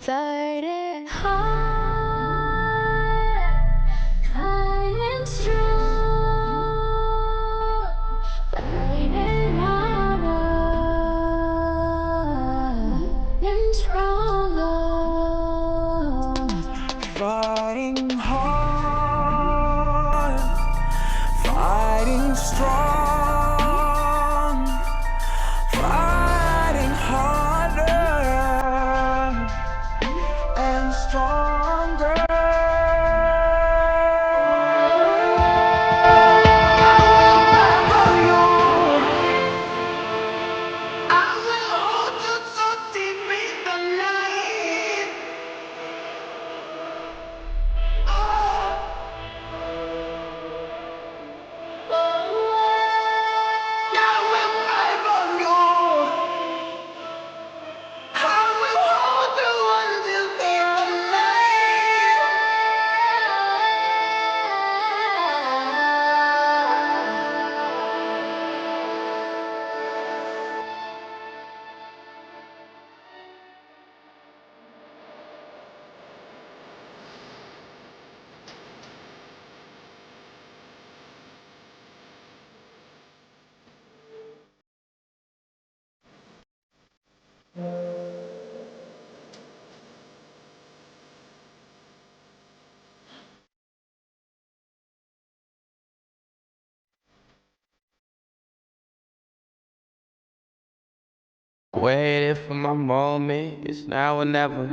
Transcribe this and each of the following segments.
Fighting hard, fighting strong, fighting harder and stronger. Fighting hard, fighting strong, fighting harder and stronger. I will hold you so deep in the night. Waiting for my moment, it's now or never.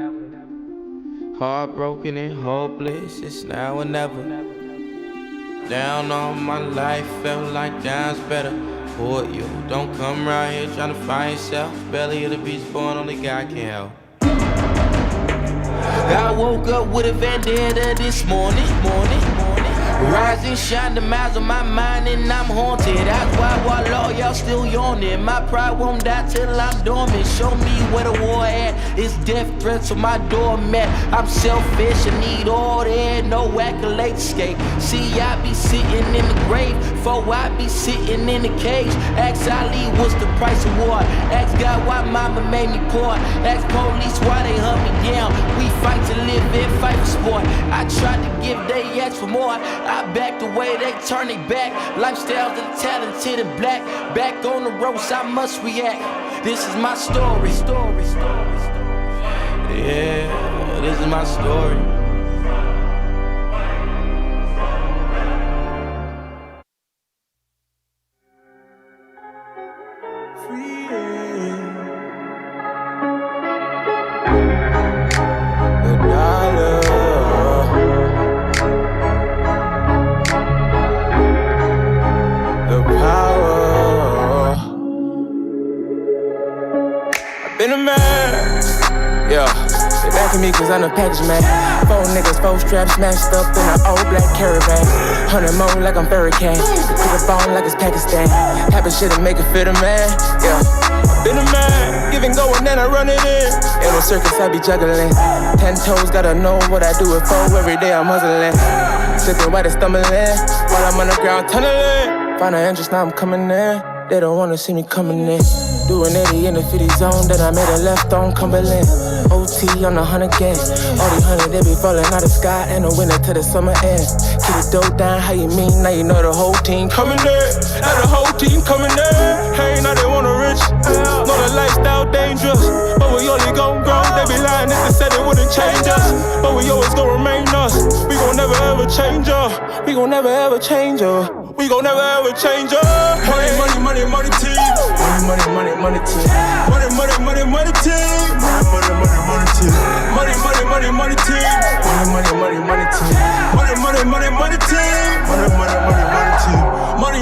Heartbroken and hopeless, it's now or never. Down all my life, felt like down's better. For you, don't come around here trying to find yourself. Belly of the beast born, only God can help. I woke up with a vendetta this morning. Rise and shine, the miles on my mind and I'm haunted. That's why while all y'all still yawning, my pride won't die till I'm dormant. Show me where the war at, it's death threats on my doormat. I'm selfish, I need all that, no accolade escape. See, I be sitting in the grave, for I be sitting in the cage. Ask Ali, what's the price of war? Ask God why mama made me poor. Ask police why they hunt me down. We fight to live and fight for sport. I tried to give they ask for more. I backed away, they turn it back. Lifestyles of the talented and black. Back on the ropes, I must react. This is my story. Yeah, this is my story. Been a man, yeah. They backing me cause I'm a package man. 4 niggas, 4 straps smashed up in an old black caravan. 100 more like I'm Barricade. Pick a bone like it's Pakistan. Type of shit to make it fit a man, yeah. Been a man, giving go and then I run it in. In a circus I be juggling. 10 toes, gotta know what I do it for. Every day I'm hustling. Sipping while they stumbling. While I'm on the ground tunneling. Find an interest, now I'm coming in. They don't wanna see me coming in. Doing 80 in the 50 zone, then I made a left on Cumberland. OT on 100 gas. All these 100, they be falling out the sky and the winter to the summer end. Keep it dope down, how you mean? Now you know the whole team coming there. Now the whole team coming there. Hey, now they want a rich. Know the lifestyle dangerous, but we only gon' grow. They be lying if they said it wouldn't change us, but we always gon' remain us. We gon' never ever change up. We gon' never ever change up. We gon' never ever change up. Money, money, money, money team. Money, money, money, money team. Money, money, money, money team. Money, money, money, money team. Money, money, money, money team. Money, money, money, money team. Money, money, money, money team. Money, money,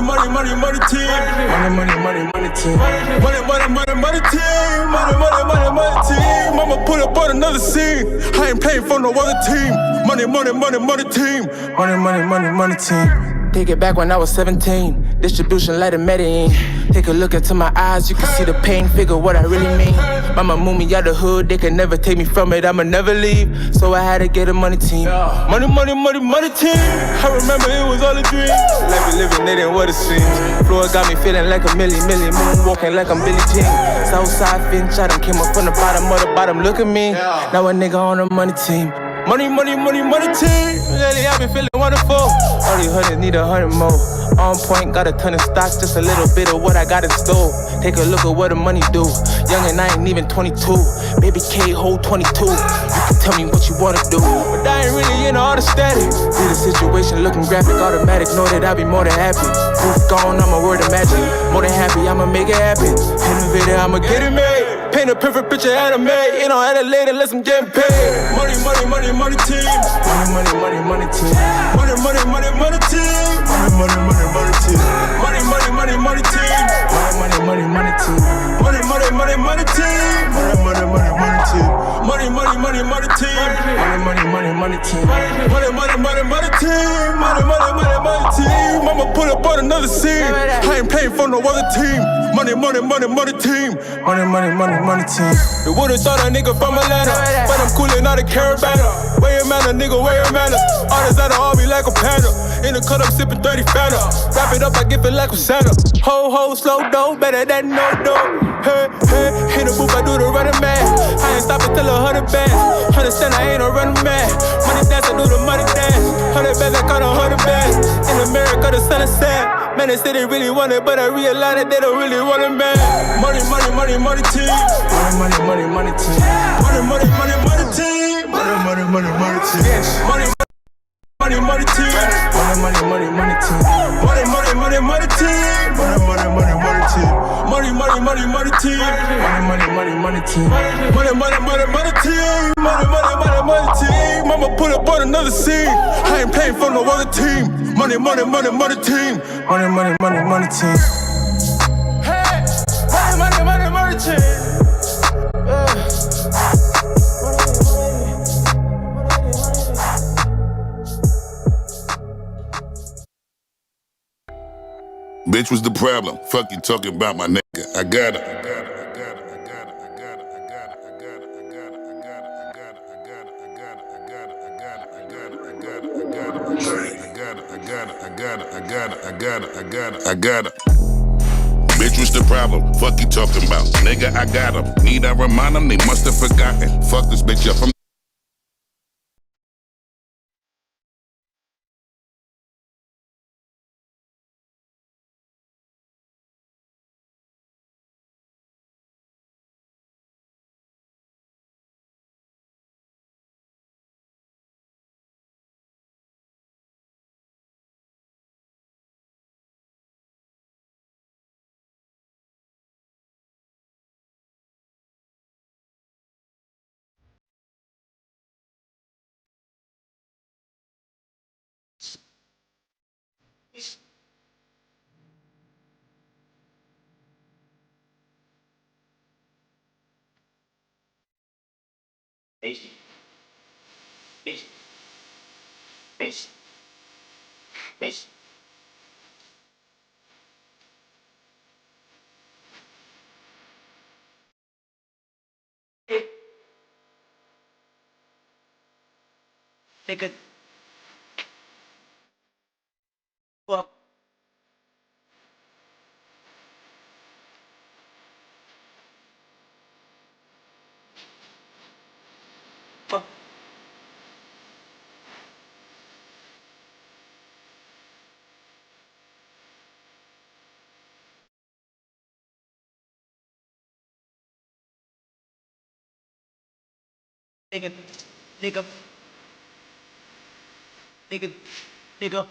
money, money team. Money, money, money, money team. Money, money, money, money team. Money, money, money, money team. Money, money, money, money team. I'ma put up on another scene. I ain't playing for no other team. Money, money, money, money team. Money, money, money, money team. Take it back when I was 17. Distribution like a Medellin. Take a look into my eyes, you can see the pain, figure what I really mean. Mama moved me out the hood, they can never take me from it, I'ma never leave. So I had to get a money team. Money, money, money, money team. I remember it was all a dream. Life we living, it ain't what it seems. Floor got me feeling like a million, moon walking like I'm Billie Jean. Southside Finch, I done came up from the bottom of the bottom, look at me. Now a nigga on a money team. Money, money, money, money team. Lately I been feeling wonderful. All these hundreds need 100 more. On point, got a ton of stocks, just a little bit of what I got in store. Take a look at what the money do. Young and I ain't even 22. Baby K hold 22. You can tell me what you wanna do, but I ain't really into all the static. See the situation looking graphic, automatic. Know that I'll be more than happy. Proof gone, I'm a word of magic. More than happy, I'ma make it happen. Innovator, I'ma get it made. Paint a perfect picture anime. You know, edit later, unless I'm getting paid. Money, money, money, money team. Money, money, money, money team. Money, money, money, money team. Money, money, money, money team. Money, money, money, money team. Money, money, money, money team. Money, money, money, money team. Money, money, money, money team. Money, money, money, money team. Money, money, money, money team. Money, money, money, money team. Money, money, money, money team. I'ma put up on another scene. I ain't playing for no other team. Money, money, money, money team. Money, money, money, money team. You would've thought a nigga from Atlanta, but I'm coolin' out of Carabana. Where your manner, nigga, where your manner? Artists that'll all be like a panda. In the cut, I'm sippin' 30 Fanta. Wrap it up, I give it like a Santa. Ho, ho, slow dough, better than no dough. Hey, hey, in the booth, I do the running man. I ain't stopping till 100 bands. Understand I ain't a running man. Money dance, I do the money dance. 100 bands, I got 100 bands. In America, the sun is sad. Man, they say they really want it, but I realize that they don't really want it, man. Money, money, money, money team. Money, money, money, money team. Money, money, money, money team. Money, money, money, money team. Money, money, money team. Money, money, money, money team. Money, money, money, money team. Money, money, money, money team. Money, money, money, money team. Money, money, money, money team. Money, money, money, money team. Money, money, money, money team. I'ma put up on another scene. I ain't playing for no other team. Money, money, money, money team. Money, money, money, money team. Hey, money, money, money, money team. Bitch was the problem. Fuck you talking about my nigga. I got it. I got it. Bitch was the problem. Fuck you talking about. Nigga, I got him. Need I remind them? They must have forgotten. Fuck this bitch up. Nigga. Fuck. Fuck. Nigga. Nigga. Nigga. Nigga.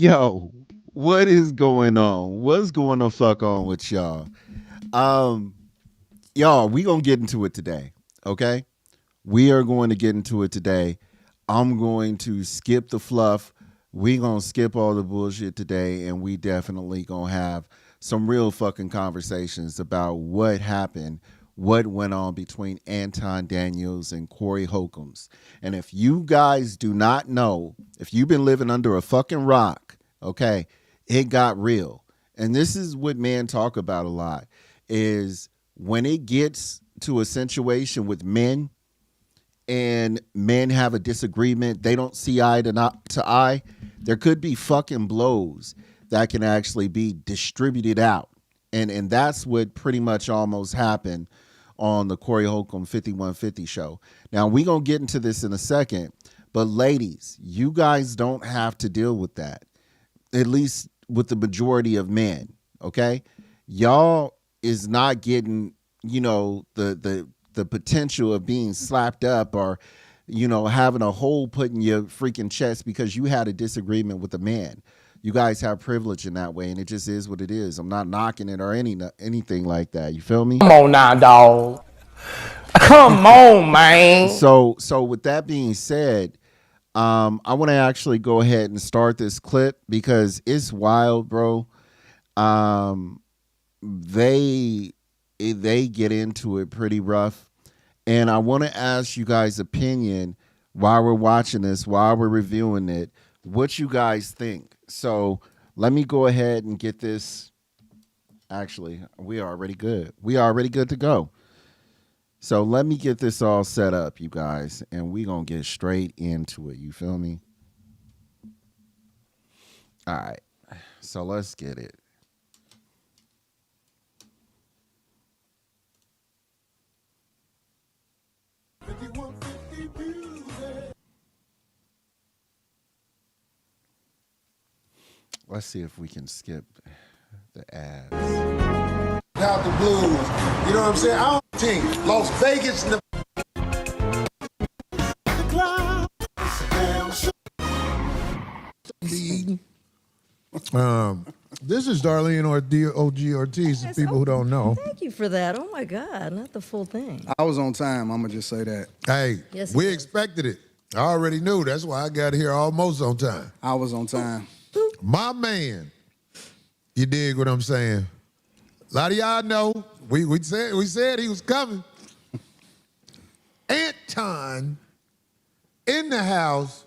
Yo, what is going on? What's going the fuck on with y'all? Um, y'all, we gonna get into it today. Okay, we are going to get into it today. I'm going to skip the fluff. We gonna skip all the bullshit today, and we definitely gonna have some real fucking conversations about what happened, what went on between Anton Daniels and Corey Holcombs. And if you guys do not know, if you've been living under a fucking rock, okay, it got real. And this is what men talk about a lot, is when it gets to a situation with men and men have a disagreement, they don't see eye to eye, there could be fucking blows that can actually be distributed out. And that's what pretty much almost happened on the Corey Holcomb 5150 show. Now, we're going to get into this in a second, but ladies, you guys don't have to deal with that, at least with the majority of men, okay? Y'all is not getting, the potential of being slapped up or, having a hole put in your freaking chest because you had a disagreement with a man. You guys have privilege in that way, and it just is what it is. I'm not knocking it or anything like that. You feel me? Come on now, dog. Come on, man. So with that being said, I want to actually go ahead and start this clip because it's wild, bro. They get into it pretty rough, and I want to ask you guys' opinion while we're watching this, while we're reviewing it, what you guys think. So let me go ahead and get this. Actually, we are already good. We are already good to go. So let me get this all set up, you guys, and we going to get straight into it. You feel me? All right. So let's get it. Let's see if we can skip the ads. Out the blues, you know what I'm saying? I don't think Las Vegas, This is Darlene or D.O.G. Ortiz, for people who don't know. Thank you for that. Oh, my God. Not the full thing. I was on time. I'm going to just say that. Hey, Yes, we it is. expected it. I already knew. That's why I got here almost on time. I was on time. My man, you dig what I'm saying? A lot of y'all know. We said he was coming. Anton in the house.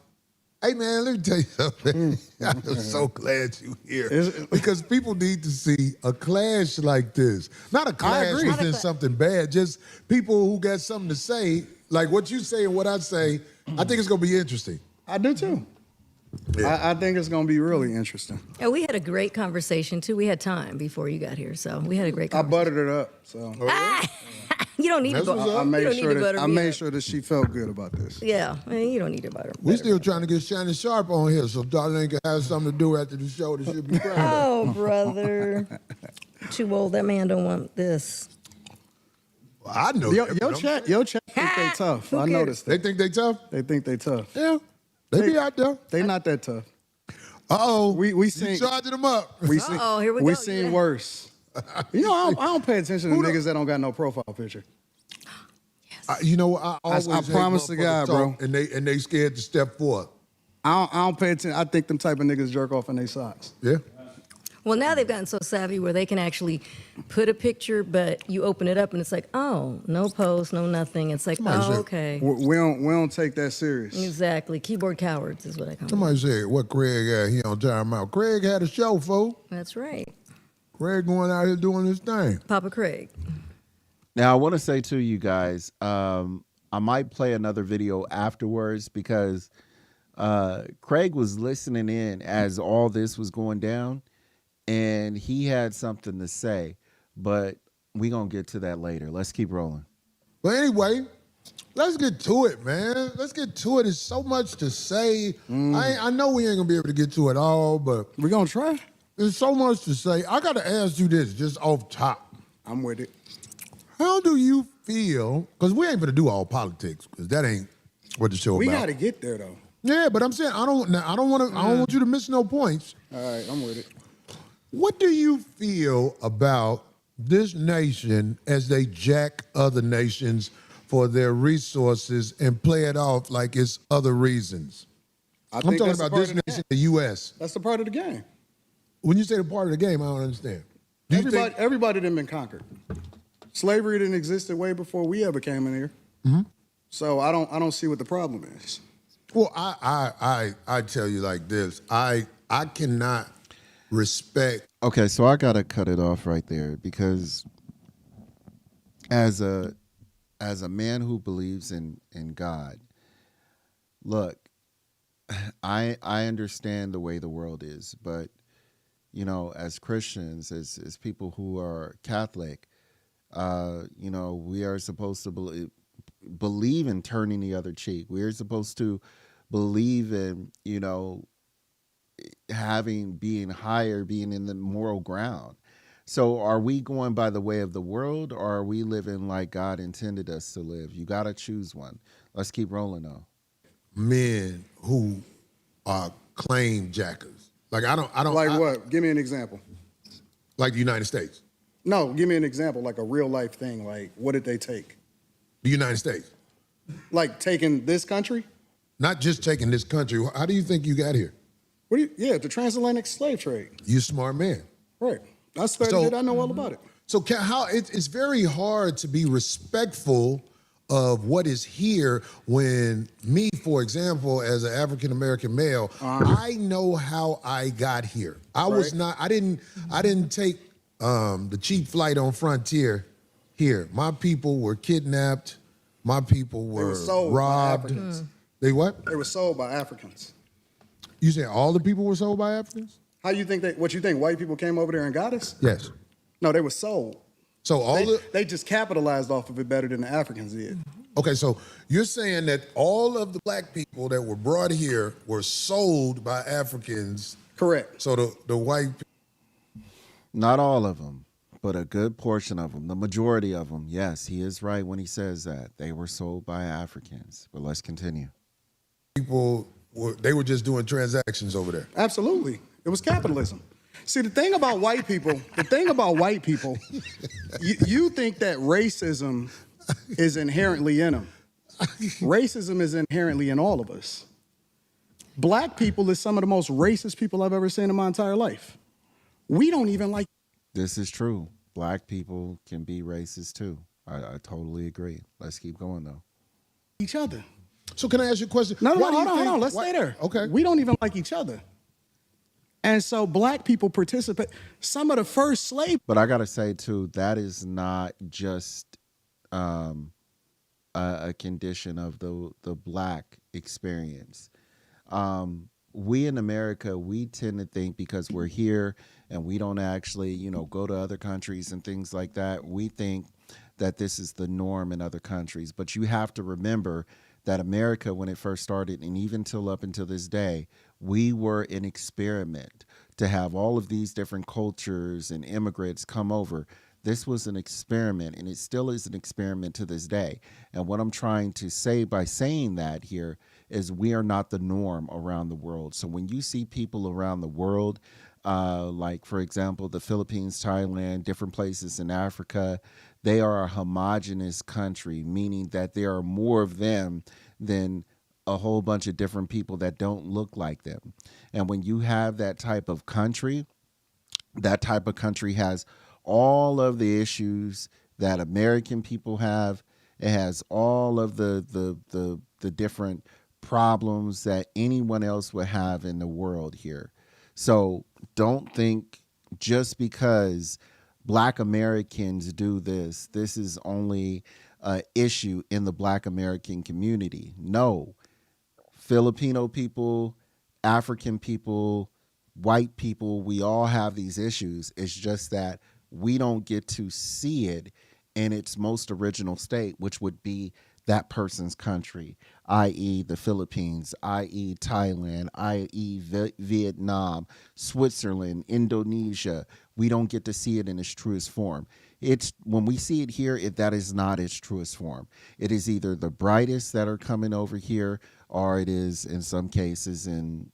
Hey, man, let me tell you something. I'm so glad you're here. Because people need to see a clash like this. Not a clash within something bad, just people who got something to say. Like what you say and what I say, I think it's going to be interesting. I do too. Yeah. I think it's going to be really interesting. Yeah, we had a great conversation, too. We had time before you got here, so we had a great I conversation. buttered it up, so You don't need to That's what's butter. up. I You made don't need sure to butter that I me made up. sure that she felt good about this. Yeah, I mean, you don't need to butter. We butter still me. trying to get Shannon Sharp on here so Darlene can have something to do after the show that she'll be proud of. Oh, brother. Too old. That man don't want this. Well, I know Your that, but your chat think they tough. Who I cares? noticed They that. think they tough? They think they tough. Yeah. They be out there. They not that tough. Uh-oh. We You seen- charging them up. We seen, Uh-oh, here we we go. seen Yeah. worse. You know, I don't pay attention to Who the- niggas that don't got no profile picture. You know what? I always I hate promise to motherfuckers God, talk bro. And they scared to step forward. I don't pay attention. I think them type of niggas jerk off in their socks. Yeah. Well, now they've gotten so savvy where they can actually put a picture, but you open it up and it's like, oh, no post, no nothing. It's like, Somebody oh, said- okay. We don't take that serious. Exactly. Keyboard cowards is what I call them. Somebody said, what Craig had, he on time out. Craig had a show, fool. That's right. Craig going out here doing his thing. Papa Craig. Now, I want to say to you guys, I might play another video afterwards because Craig was listening in as all this was going down, and he had something to say, but we're going to get to that later. Let's keep rolling. But anyway, let's get to it, man. Let's get to it. There's so much to say. I know we ain't going to be able to get to it all, but We gonna try. there's so much to say. I got to ask you this just off top. I'm with it. How do you feel? Because we ain't going to do all politics because that ain't what the show We about. gotta get there though. Yeah, but I'm saying I don't want you to miss no points. All right, I'm with it. What do you feel about this nation as they jack other nations for their resources and play it off like it's other reasons? I'm think talking that's a about part this of the nation, game. the U.S. That's the part of the game. When you say the part of the game, I don't understand. Do you think? Everybody done been conquered. Slavery didn't existed way before we ever came in here. Mm-hmm. So I don't see what the problem is. Well, I tell you like this. I cannot respect. Okay, so I gotta cut it off right there because as a man who believes in God, look, I understand the way the world is, but you know, as Christians, as people who are Catholic, you know, we are supposed to believe in turning the other cheek. We are supposed to believe in, you know, being higher, being in the moral ground. So are we going by the way of the world, or are we living like God intended us to live? You got to choose one. Let's keep rolling though. Men who are claim jackers. Like I don't Like what? Give me an example. Like the United States. No, give me an example, like a real life thing. Like, what did they take? The United States. Like taking this country? Not just taking this country. How do you think you got here? Yeah, the transatlantic slave trade. You're a smart man. Right. I studied it. I know all about it. So it's very hard to be respectful of what is here when me, for example, as an African American male, I know how I got here. I didn't take the cheap flight on Frontier here. My people were kidnapped. My people were sold by robbed. Africans. They what? They were sold by Africans. You saying all the people were sold by Africans? How you think what you think white people came over there and got us? Yes. No, they were sold. So they just capitalized off of it better than the Africans did. Okay, so you're saying that all of the black people that were brought here were sold by Africans. Correct. So the white Not all of them, but a good portion of them, the majority of them. Yes, he is right when he says that. They were sold by Africans. But let's continue. people were just doing transactions over there. Absolutely. It was capitalism. See, the thing about white people, you think that racism is inherently in them. Racism is inherently in all of us. Black people is some of the most racist people I've ever seen in my entire life. We don't even like. This is true. Black people can be racist too. I totally agree. Let's keep going though. Each other. So can I ask you a question? No, hold on. Let's stay there. Okay. We don't even like each other. And so black people participate. Some of the first slave. But I got to say too, that is not just a condition of the black experience. We in America, we tend to think because we're here and we don't actually, go to other countries and things like that, we think that this is the norm in other countries. But you have to remember that America, when it first started, and even up until this day, we were an experiment to have all of these different cultures and immigrants come over. This was an experiment, and it still is an experiment to this day. And what I'm trying to say by saying that here is we are not the norm around the world. So when you see people around the world, like, for example, the Philippines, Thailand, different places in Africa, they are a homogenous country, meaning that there are more of them than a whole bunch of different people that don't look like them. And when you have that type of country has all of the issues that American people have. It has all of the different problems that anyone else would have in the world here. So don't think just because Black Americans do this is only an issue in the Black American community. No, Filipino people, African people, white people, we all have these issues. It's just that we don't get to see it in its most original state, which would be that person's country, i.e. the Philippines, i.e. Thailand, i.e. Vietnam, Switzerland, Indonesia. We don't get to see it in its truest form. It's when we see it here, that is not its truest form. It is either the brightest that are coming over here, or it is in some cases in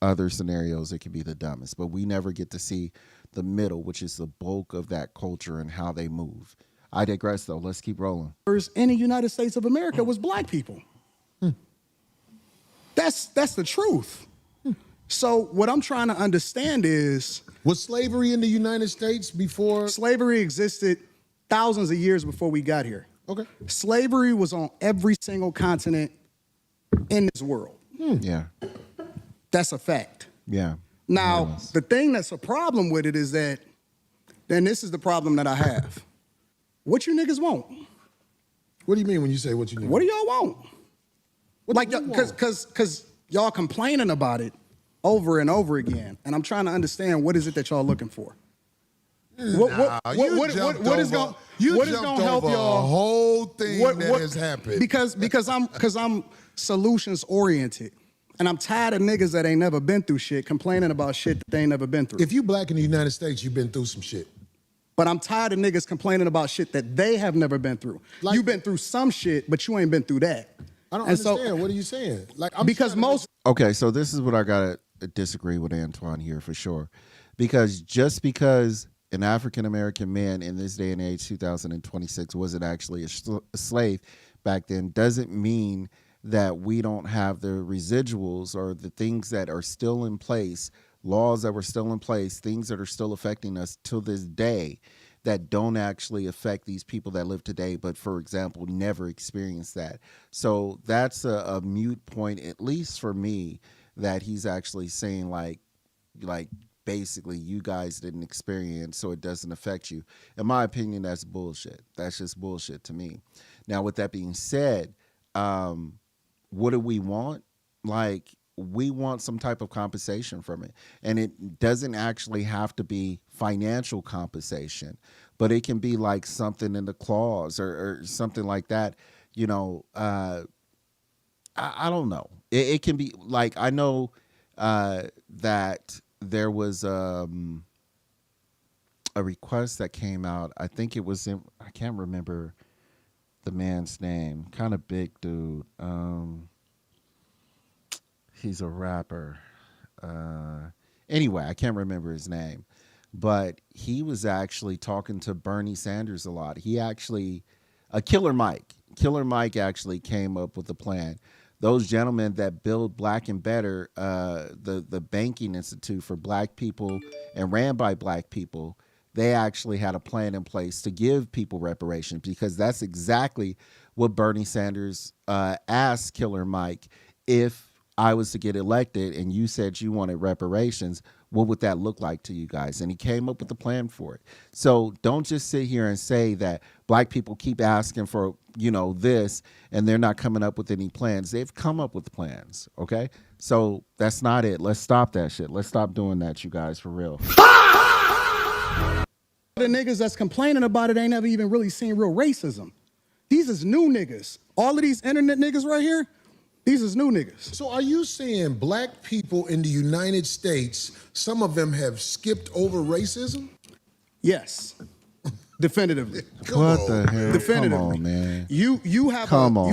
other scenarios, it can be the dumbest. But we never get to see the middle, which is the bulk of that culture and how they move. I digress, though. Let's keep rolling. In the United States of America was black people. That's the truth. So what I'm trying to understand is, was slavery in the United States before? Slavery existed thousands of years before we got here. Okay. Slavery was on every single continent in this world. Yeah. That's a fact. Yeah. Now, the thing that's a problem with it is that, then this is the problem that I have. What you niggas want? What do you mean when you say what you niggas want? What do y'all want? What Like, do you want? because y'all complaining about it over and over again, and I'm trying to understand what is it that y'all looking for. What is going to help y'all? A whole thing that has happened. Because I'm solutions oriented, and I'm tired of niggas that ain't never been through shit complaining about shit that they ain't never been through. If you black in the United States, you've been through some shit. But I'm tired of niggas complaining about shit that they have never been through. Like, You've been through some shit, but you ain't been through that. I don't understand. What are you saying? Like, Because most Okay, so this is what I gotta disagree with Antoine here for sure, because just because an African American man in this day and age, 2026, wasn't actually a slave back then, doesn't mean that we don't have the residuals or the things that are still in place, laws that were still in place, things that are still affecting us till this day that don't actually affect these people that live today, but for example, never experienced that. So that's a mute point, at least for me, that he's actually saying like basically you guys didn't experience, so it doesn't affect you. In my opinion, that's bullshit. That's just bullshit to me. Now, with that being said, what do we want? Like, we want some type of compensation from it. And it doesn't actually have to be financial compensation, but it can be like something in the clause or something like that. You know, I don't know. It can be like, I know that there was a request that came out. I think it was in, I can't remember the man's name. Kind of big dude. He's a rapper. Anyway, I can't remember his name, but he was actually talking to Bernie Sanders a lot. He actually, Killer Mike actually came up with a plan. Those gentlemen that build Black and Better, the banking institute for Black people and ran by Black people, they actually had a plan in place to give people reparations, because that's exactly what Bernie Sanders asked Killer Mike. If I was to get elected and you said you wanted reparations, what would that look like to you guys? And he came up with a plan for it. So don't just sit here and say that Black people keep asking for, you know, this, and they're not coming up with any plans. They've come up with plans, okay? So that's not it. Let's stop that shit. Let's stop doing that, you guys, for real. The niggas that's complaining about it ain't never even really seen real racism. These is new niggas. All of these internet niggas right here, these is new niggas. So are you saying Black people in the United States, some of them have skipped over racism? Yes, definitively. What the hell? Definitively. Come on, man. You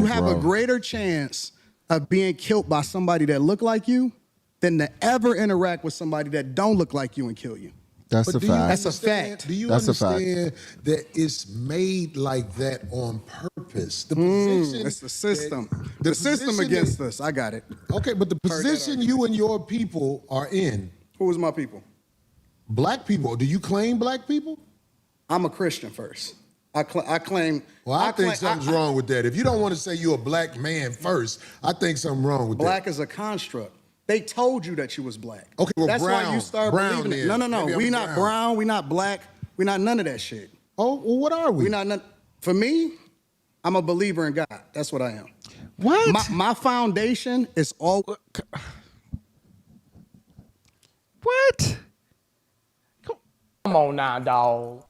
have a greater chance of being killed by somebody that look like you than to ever interact with somebody that don't look like you and kill you. That's a fact. That's a fact. Do you That's understand that it's made like that on purpose? The position, it's the system. the The system position against that- us. I got it. Okay, but the position you and your people are in, Who is my people? Black people, do you claim Black people? I'm a Christian first. I claim. Well, I think something's wrong with that. If you don't want to say you're a Black man first, I think something's wrong with Black that. is a construct. They told you that you was Black. Okay, well, that's why brown. you start Brown believing it. then. No. Maybe We I'm not brown. We not Black. We not none of that shit. Oh, well, what are we? We not none. For me, I'm a believer in God. That's what I am. What? My foundation is all. What? Come on now, dog.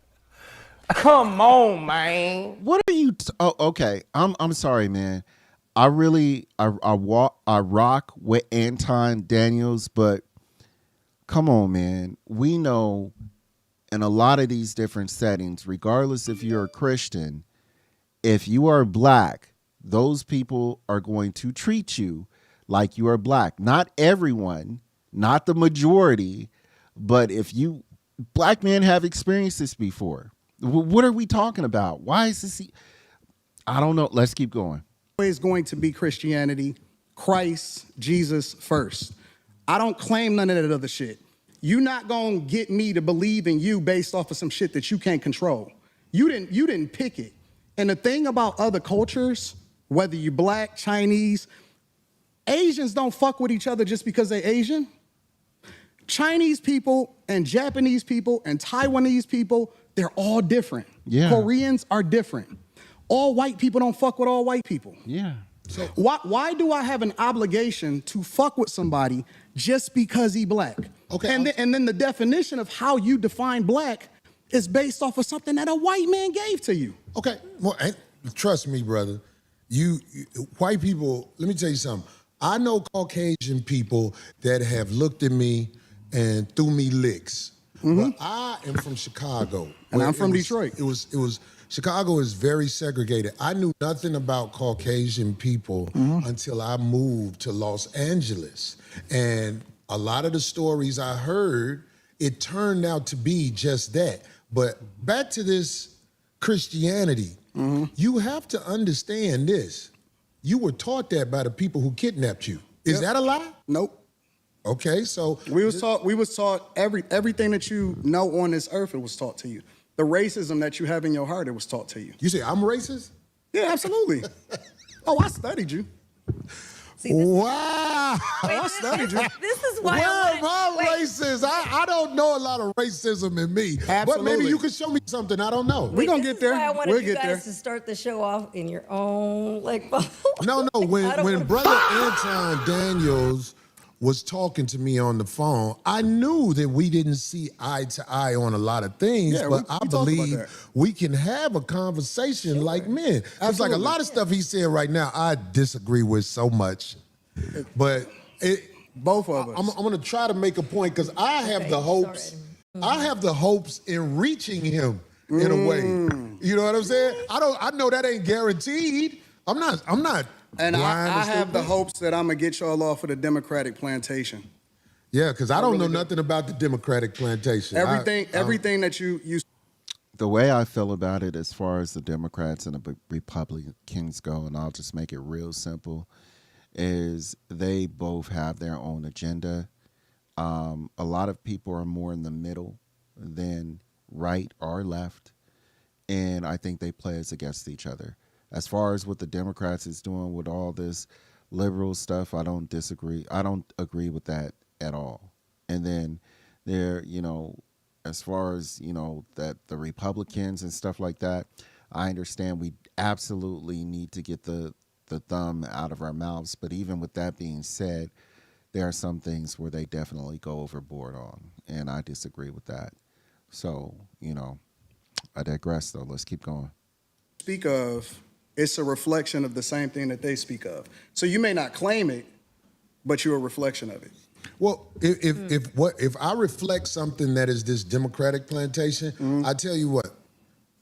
Come on, man. What are you? Oh, okay. I'm sorry, man. I rock with Anton Daniels, but come on, man. We know in a lot of these different settings, regardless if you're a Christian, if you are Black, those people are going to treat you like you are Black. Not everyone not the majority, but if you black men have experienced this before. What are we talking about? Why is this? I don't know. Let's keep going. Always going to be Christianity, Christ, Jesus first. I don't claim none of that other shit. You're not gonna get me to believe in you based off of some shit that you can't control. You didn't pick it. And the thing about other cultures, whether you black, Chinese, Asians don't fuck with each other just because they're Asian. Chinese people and Japanese people and Taiwanese people, they're all different. Yeah. Koreans are different. All white people don't fuck with all white people. Yeah. So why do I have an obligation to fuck with somebody just because he black? Okay. And then the definition of how you define black is based off of something that a white man gave to you. Okay, well, trust me, brother. You white people, let me tell you something. I know Caucasian people that have looked at me and threw me licks. But I am from Chicago. And I'm from Detroit. It was Chicago is very segregated. I knew nothing about Caucasian people until I moved to Los Angeles. And a lot of the stories I heard, it turned out to be just that. But back to this Christianity, you have to understand this. You were taught that by the people who kidnapped you. Is that a lie? Nope. Okay, so We was taught everything that you know on this earth, it was taught to you. The racism that you have in your heart, it was taught to you. You say I'm racist? Yeah, absolutely. Oh, I studied you. See, this, Wow. I studied you. this is why Where I am wanted, I wait, racist? I don't know a lot of racism in me. But Absolutely. maybe you can show me something I don't know. We gonna this get is there. Why I wanted We'll you get guys there. to start the show off in your own like. No, I when don't wanna- Brother Anton Daniels was talking to me on the phone, I knew that we didn't see eye to eye on a lot of things, Yeah, but we I talked about believe that. we can have a conversation like men. It's like a Absolutely. lot of stuff he's saying right now, I disagree with so much. But Both of us. I'm going to try to make a point because I have Okay, the hopes. sorry. I have the hopes in reaching him in a way. You know what I'm saying? I know that ain't guaranteed. I'm not. And blind I and have the stupid. hopes that I'm gonna get y'all off of the Democratic plantation. Yeah, because I don't really know do. nothing about the Democratic plantation. Everything that you The way I feel about it, as far as the Democrats and the Republicans go, and I'll just make it real simple, is they both have their own agenda. A lot of people are more in the middle than right or left, and I think they play us against each other. As far as what the Democrats is doing with all this liberal stuff, I don't disagree. I don't agree with that at all. And then they're, as far as, that the Republicans and stuff like that, I understand we absolutely need to get the thumb out of our mouths. But even with that being said, there are some things where they definitely go overboard on, and I disagree with that. So, I digress, though. Let's keep going. speak of, it's a reflection of the same thing that they speak of. So you may not claim it, but you're a reflection of it. Well, if I reflect something that is this Democratic plantation, I tell you what,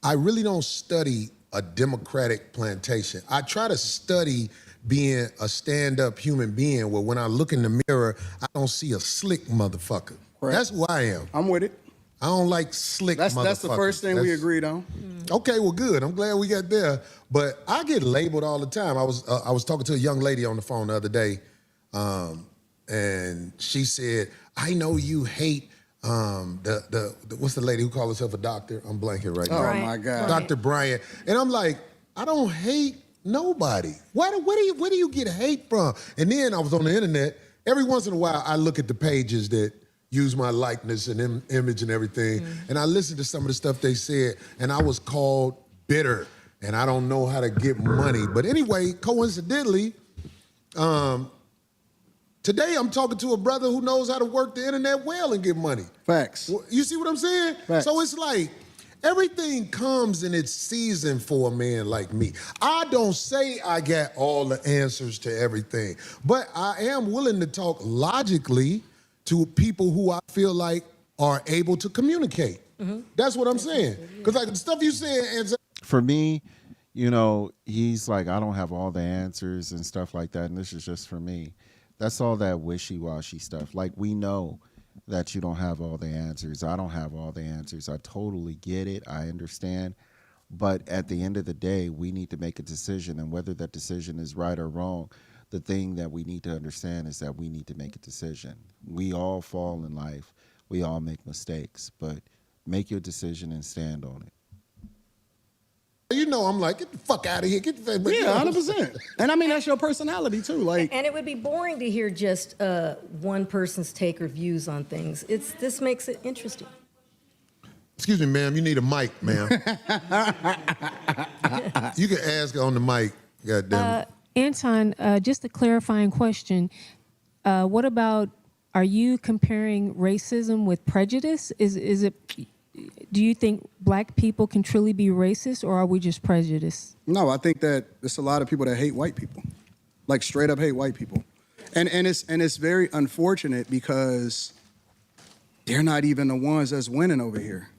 I really don't study a Democratic plantation. I try to study being a stand-up human being where when I look in the mirror, I don't see a slick motherfucker. Right. That's who I am. I'm with it. I don't like slick motherfuckers. That's the first thing we agreed on. Okay, well, good. I'm glad we got there. But I get labeled all the time. I was talking to a young lady on the phone the other day, and she said, "I know you hate the what's the lady who calls herself a doctor? I'm blanking right now. Oh my God. Dr. Bryant." And I'm like, I don't hate nobody. Where do you get hate from? And then I was on the internet. Every once in a while, I look at the pages that use my likeness and image and everything, and I listened to some of the stuff they said, and I was called bitter, and I don't know how to get money. But anyway, coincidentally, today I'm talking to a brother who knows how to work the internet well and get money. Facts. You see what I'm saying? Facts. So it's like everything comes in its season for a man like me. I don't say I got all the answers to everything, but I am willing to talk logically to people who I feel like are able to communicate. That's what I'm saying. Because like the stuff you said, For me, he's like, I don't have all the answers and stuff like that, and this is just for me. That's all that wishy-washy stuff. Like, we know that you don't have all the answers. I don't have all the answers. I totally get it. I understand. But at the end of the day, we need to make a decision. And whether that decision is right or wrong, the thing that we need to understand is that we need to make a decision. We all fall in life. We all make mistakes. But make your decision and stand on it. You know, I'm like, get the fuck out of here. Get the Yeah, 100%. And I mean, that's your personality too. Like, And it would be boring to hear just one person's take or views on things. This makes it interesting. Excuse me, ma'am. You need a mic, ma'am. You can ask on the mic. God damn it. Anton, just a clarifying question. What about, are you comparing racism with prejudice? Is it, do you think black people can truly be racist, or are we just prejudiced? no, I think that there's a lot of people that hate white people, like straight up hate white people, and it's very unfortunate because they're not even the ones that's winning over here.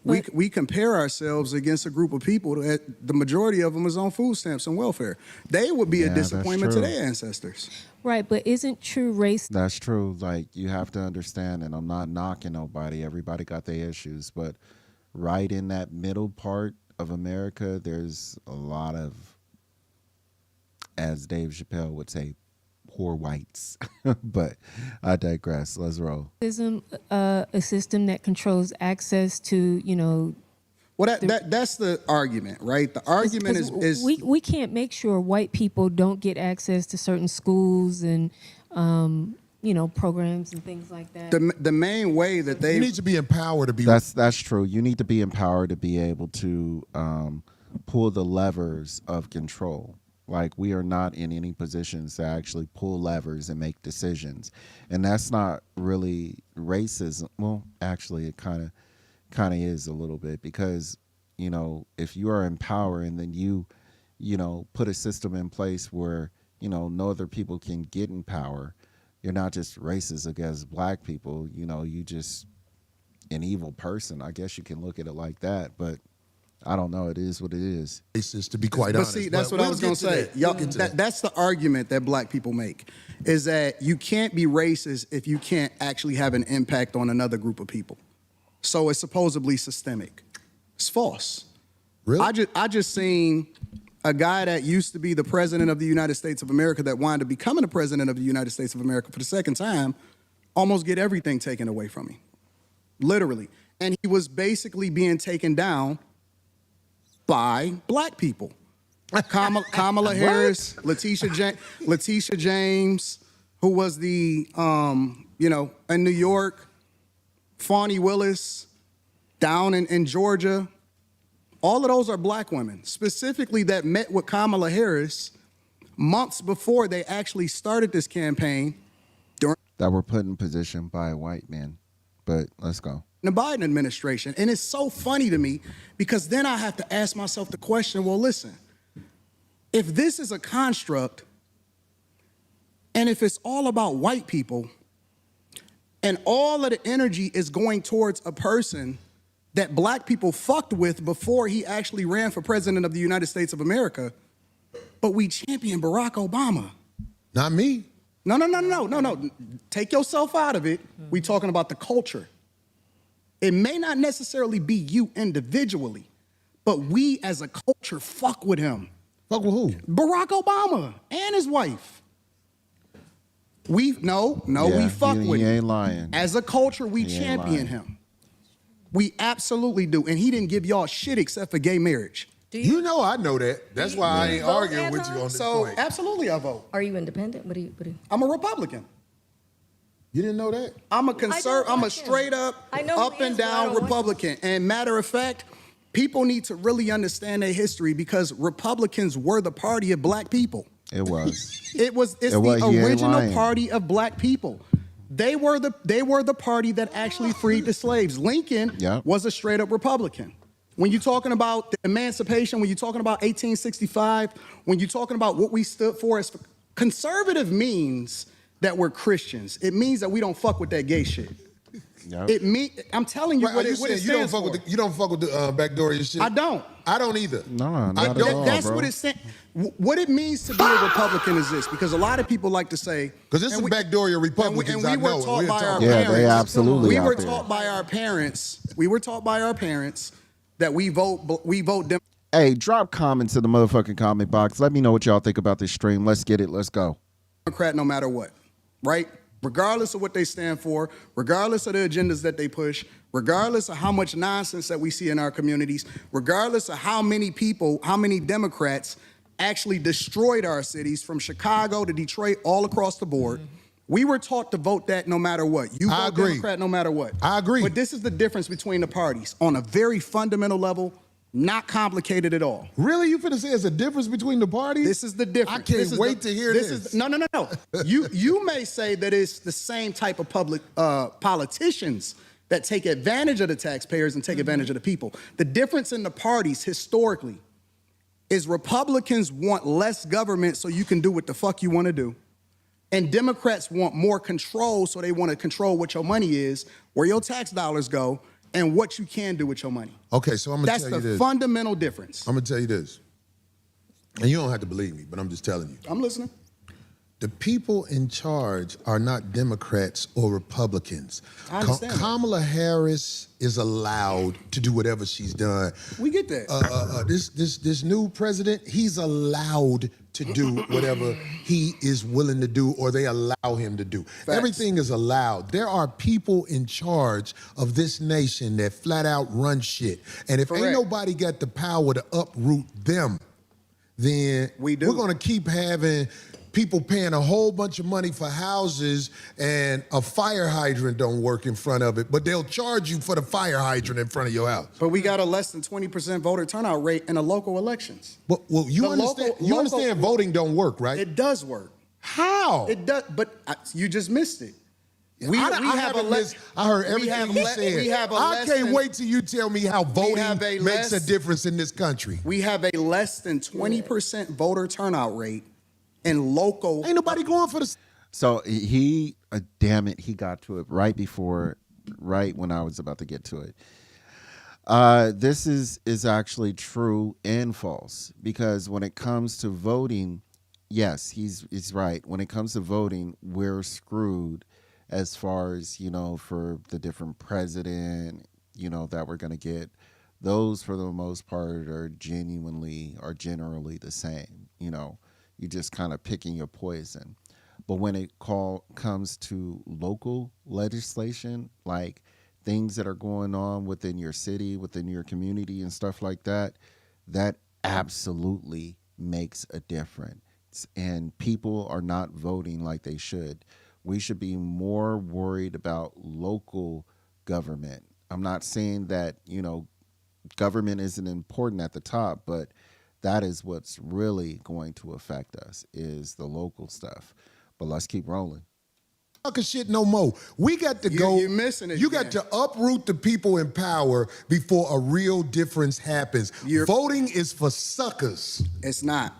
We compare ourselves against a group of people that the majority of them is on food stamps and welfare. They would be a Yeah, that's disappointment to true. their ancestors. Right, but isn't true race? That's true. Like, you have to understand, and I'm not knocking nobody. Everybody got their issues. But right in that middle part of America, there's a lot of, as Dave Chappelle would say, poor whites. But I digress. Let's roll. Racism, a system that controls access to, you know. Well, that's the argument, right? The argument 'Cause is we can't make sure white people don't get access to certain schools and you know, programs and things like that. the main way that they You need to be empowered to be. That's true. You need to be empowered to be able to pull the levers of control. Like, we are not in any positions to actually pull levers and make decisions. And that's not really racism. Well, actually, it kind of is a little bit, because, you know, if you are in power and then you know, put a system in place where, you know, no other people can get in power, you're not just racist against black people, you know, you just an evil person. I guess you can look at it like that, but I don't know. It is what it is. Racist, to be quite But honest. see, that's But what I we'll was going get to say. that. Y'all, We'll get to that. that's the argument that black people make, is that you can't be racist if you can't actually have an impact on another group of people. So it's supposedly systemic. It's false. Really? I just seen a guy that used to be the president of the United States of America that wound up becoming the president of the United States of America for the second time almost get everything taken away from him. Literally. And he was basically being taken down by black people. Kamala Harris, Letitia James, who was the, you know, in New York, Fani Willis, down in Georgia. All of those are black women, specifically that met with Kamala Harris months before they actually started this campaign during That were put in position by a white man. But let's go. the Biden administration. And it's so funny to me because then I have to ask myself the question, well, listen, if this is a construct and if it's all about white people and all of the energy is going towards a person that black people fucked with before he actually ran for president of the United States of America, but we champion Barack Obama. Not me. No. Take yourself out of it. We talking about the culture. It may not necessarily be you individually, but we as a culture fuck with him. Fuck with who? Barack Obama and his wife. We Yeah, fuck with he him. ain't lying. As a culture, we He ain't champion lying. him. We absolutely do. And he didn't give y'all shit except for gay marriage. You know I know that. That's why I ain't vote, arguing with you Anton? on this So point. absolutely I vote. Are you independent? What do you? I'm a Republican. You didn't know that? I'm a I don't I'm a like him. straight up, I know who up he and is, but I down don't like him. Republican. And matter of fact, people need to really understand their history because Republicans were the party of black people. It was. It's It was- the he ain't original lying. party of black people. They were the party that actually freed the slaves. Lincoln Yep. was a straight up Republican. When you're talking about the emancipation, when you're talking about 1865, when you're talking about what we stood for as conservative means that we're Christians. It means that we don't fuck with that gay shit. Yep. I'm telling you Right, what are you it saying stands you don't fuck for. with you don't fuck with the backdoor shit? I don't. I don't either. No, not at all, That's bro. what it's saying. What it means to be a Republican is this, because a lot of people like to say, Because this is backdoor Republicans. and we were taught by our Yeah, parents. they absolutely We out were there. taught by our parents. We were taught by our parents that we vote Hey, drop comments in the motherfucking comment box. Let me know what y'all think about this stream. Let's get it. Let's go. Democrat no matter what, right? Regardless of what they stand for, regardless of the agendas that they push, regardless of how much nonsense that we see in our communities, regardless of how many people, how many Democrats actually destroyed our cities from Chicago to Detroit, all across the board. We were taught to vote that no matter what. You I vote agree. Democrat no matter what. I agree. But this is the difference between the parties on a very fundamental level, not complicated at all. Really, you finna say it's a difference between the parties? This is the difference. I can't wait to hear this. No. You may say that it's the same type of public politicians that take advantage of the taxpayers and take advantage of the people. The difference in the parties historically is Republicans want less government so you can do what the fuck you want to do. And Democrats want more control, so they want to control what your money is, where your tax dollars go, and what you can do with your money. Okay, so I'm gonna That's tell you the this. fundamental difference. I'm gonna tell you this. And you don't have to believe me, but I'm just telling you. I'm listening. The people in charge are not Democrats or Republicans. I understand that. Kamala Harris is allowed to do whatever she's done. We get that. This new president, he's allowed to do whatever he is willing to do or they allow him to do. Facts. Everything is allowed. There are people in charge of this nation that flat out run shit. And if Correct. ain't nobody got the power to uproot them, then We do. we're gonna keep having people paying a whole bunch of money for houses and a fire hydrant don't work in front of it, but they'll charge you for the fire hydrant in front of your house. But we got a less than 20% voter turnout rate in the local elections. Well, you The understand? local- You understand voting don't work, right? It does work. How? It does, but you just missed it. I heard everything you said. I can't wait till you tell me how voting makes a difference in this country. We have a less than 20% voter turnout rate in local. Ain't nobody going for the. So he, damn it, he got to it right when I was about to get to it. This is actually true and false, because when it comes to voting, yes, he's right. When it comes to voting, we're screwed as far as, for the different president, that we're going to get. Those, for the most part, are generally the same. You're just kind of picking your poison. But when it comes to local legislation, like things that are going on within your city, within your community and stuff like that, that absolutely makes a difference. And people are not voting like they should. We should be more worried about local government. I'm not saying that, government isn't important at the top, but that is what's really going to affect us, is the local stuff. But let's keep rolling. Fucking shit no more. We got to go. You're missing it. You got to uproot the people in power before a real difference happens. Voting is for suckers. It's not.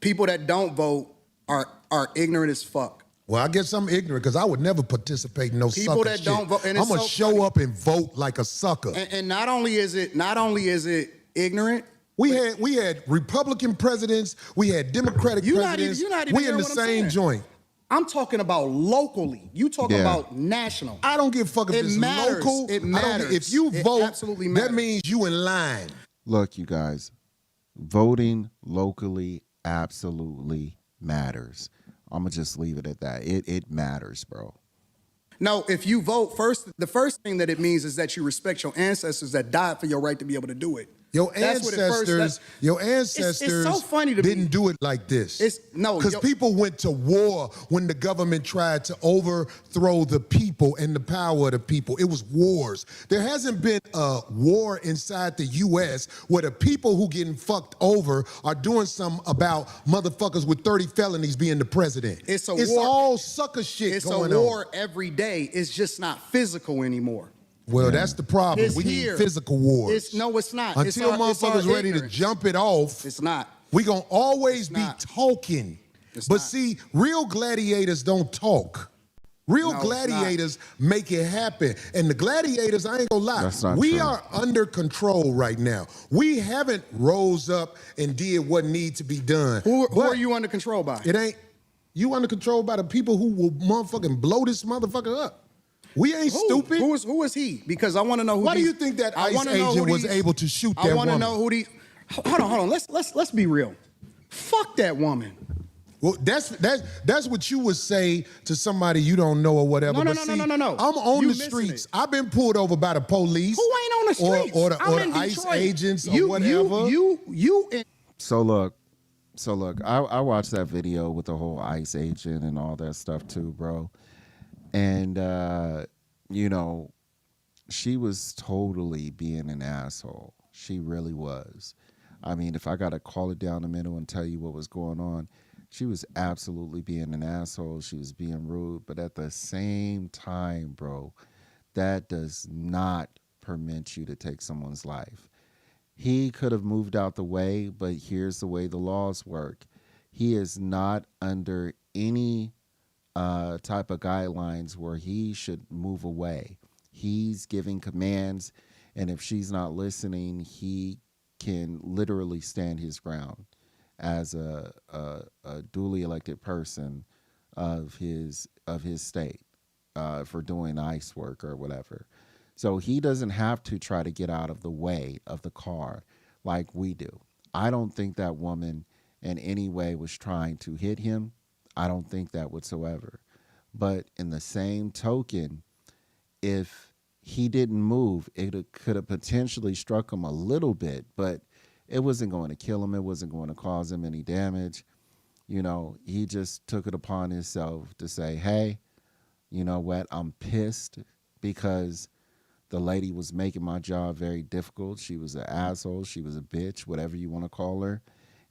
People that don't vote are ignorant as fuck. Well, I guess I'm ignorant because I would never participate in no People sucker that shit. don't vote, and I'm it's gonna so show funny. up and vote like a sucker. And not only is it ignorant. We had Republican presidents. We had Democratic presidents. You're not even we in hearing the what I'm same saying. joint. I'm talking about locally. You talking about national. I don't give a fuck if it's matters. local. It I don't, matters. if you It vote, absolutely matters. that means you in line. Look, you guys, voting locally absolutely matters. I'm going to just leave it at that. It matters, bro. No, if you vote first, the first thing that it means is that you respect your ancestors that died for your right to be able to do it. Your That's what it first- ancestors it's so funny to me. didn't do it like this. Because yo- people went to war when the government tried to overthrow the people and the power of the people. It was wars. There hasn't been a war inside the U.S. where the people who getting fucked over are doing something about motherfuckers with 30 felonies being the president. It's war. All sucker shit It's going a on. war every day. It's just not physical anymore. Well, that's the problem. It's we here. need physical wars. It's not. Until It's our motherfuckers ready to ignorance. jump it off, It's not. we gonna always It's be not. talking. It's But not. see, real gladiators don't talk. Real No, it's gladiators make it happen. And the gladiators, I ain't gonna lie, That's not we true. are under control right now. We haven't rose up and did what needs to be done. Who But are you under control by? It ain't, you under control by the people who will motherfucking blow this motherfucker up. We ain't stupid. Who is he? Because I want to know who. Why do you think that ICE agent was able to shoot that woman? I want to know who these. Hold on. Let's be real. Fuck that woman. Well, that's what you would say to somebody you don't know or whatever. No. I'm on You the missing streets. it. I've been pulled over by the police. Who ain't on the streets? Or the I'm in ICE Detroit. agents or whatever. So look, I watched that video with the whole ICE agent and all that stuff too, bro. And you know, she was totally being an asshole. She really was. I mean, if I gotta call it down the middle and tell you what was going on, she was absolutely being an asshole. She was being rude. But at the same time, bro, that does not permit you to take someone's life. He could have moved out the way, but here's the way the laws work. He is not under any type of guidelines where he should move away. He's giving commands, and if she's not listening, he can literally stand his ground as a duly elected person of his state for doing ICE work or whatever. So he doesn't have to try to get out of the way of the car like we do. I don't think that woman in any way was trying to hit him. I don't think that whatsoever. But in the same token, if he didn't move, it could have potentially struck him a little bit, but it wasn't going to kill him. It wasn't going to cause him any damage. You know, he just took it upon himself to say, hey, you know what? I'm pissed because the lady was making my job very difficult. She was an asshole. She was a bitch, whatever you want to call her.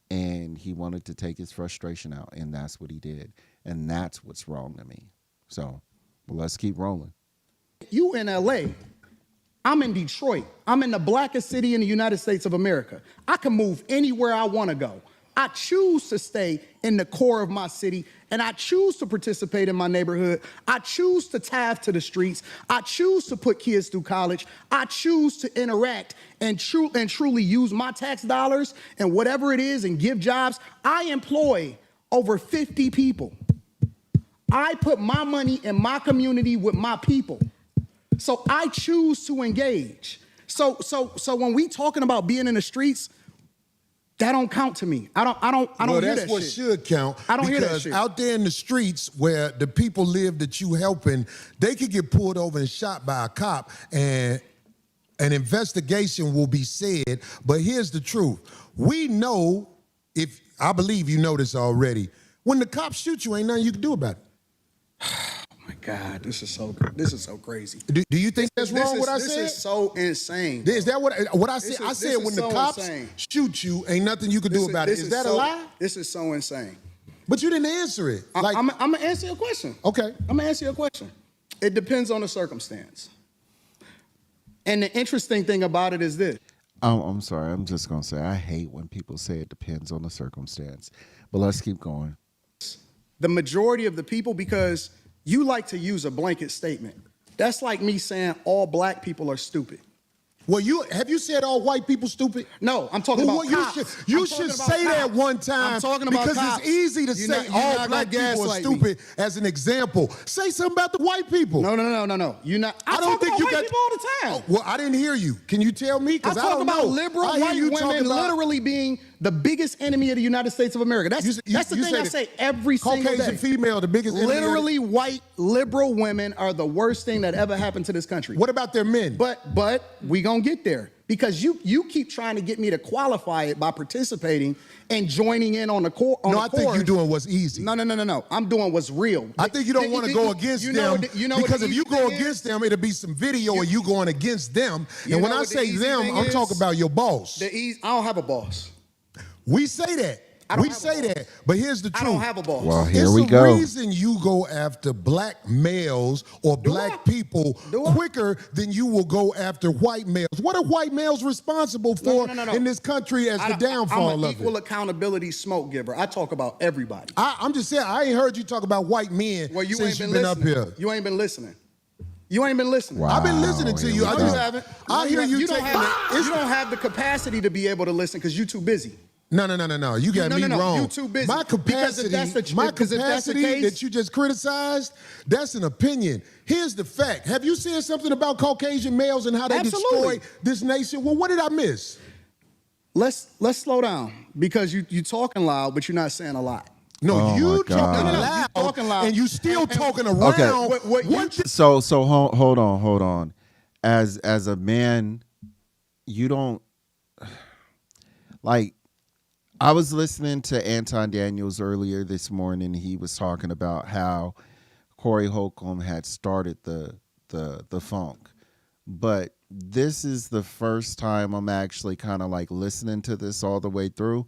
And he wanted to take his frustration out, and that's what he did. And that's what's wrong to me. So, well, let's keep rolling. You in LA. I'm in Detroit. I'm in the blackest city in the United States of America. I can move anywhere I want to go. I choose to stay in the core of my city, and I choose to participate in my neighborhood. I choose to tithe to the streets. I choose to put kids through college. I choose to interact and truly use my tax dollars and whatever it is and give jobs. I employ over 50 people. I put my money in my community with my people. So I choose to engage. So when we talking about being in the streets, that don't count to me. I don't hear that shit. That's what should count. I don't hear that shit. Because out there in the streets where the people live that you helping, they could get pulled over and shot by a cop, and an investigation will be said. But here's the truth. We know, if I believe you know this already, when the cops shoot you, ain't nothing you can do about it. My God, this is so crazy. Do you think that's wrong what I said? This is so insane. Is that what I said? I said when the cops shoot you, ain't nothing you can do about it. Is that a lie? This is so insane. But you didn't answer it. I'm going to answer your question. Okay. I'm going to answer your question. It depends on the circumstance. And the interesting thing about it is this. I'm sorry. I'm just going to say I hate when people say it depends on the circumstance. But let's keep going. The majority of the people, because you like to use a blanket statement. That's like me saying all black people are stupid. Well, have you said all white people stupid? No, I'm talking about cops. You should say that one time. I'm talking about because cops. it's easy to say all black people are stupid as an example. Say something about the white people. No. You're not. I don't think you got people all the time. Oh, well, I didn't hear you. Can you tell me? Because I don't know. I talk about liberal white women literally being the biggest enemy of the United States of America. That's the thing I say every single day. Caucasian female, the biggest enemy. Literally, white liberal women are the worst thing that ever happened to this country. What about their men? But we gonna get there. Because you keep trying to get me to qualify it by participating and joining in on the core. No, I think you're doing what's easy. No. I'm doing what's real. I think you don't want to go against them because if you go against them, it'll be some video of you going against them. And when I say them, I'm talking about your boss. I don't have a boss. We say that. We say that, but here's the truth. I don't have a boss. Well, here It's we the go. reason you go after black males or black people quicker than you will go after white males. What are white males responsible for in this country as the downfall I'm an of equal it? accountability smoke giver. I talk about everybody. I'm just saying, I ain't heard you talk about white men Well, you since ain't you've been been up listening. here. You ain't been listening. You ain't been listening. Wow. I've been listening to you. Here I we just go. haven't. I hear you don't taking you don't have the capacity to be able to listen because you're too busy. No. You got me wrong. You too busy. My capacity, that you just criticized, that's an opinion. Here's the fact. Have you said something about Caucasian males and how they Absolutely. destroy this nation? Well, what did I miss? Let's slow down because you talking loud, but you're not saying a lot. No, Oh you my God. talking loud, and you still talking around. Okay. So hold on. As a man, you don't like. I was listening to Anton Daniels earlier this morning. He was talking about how Corey Holcomb had started the funk, but this is the first time I'm actually kind of like listening to this all the way through,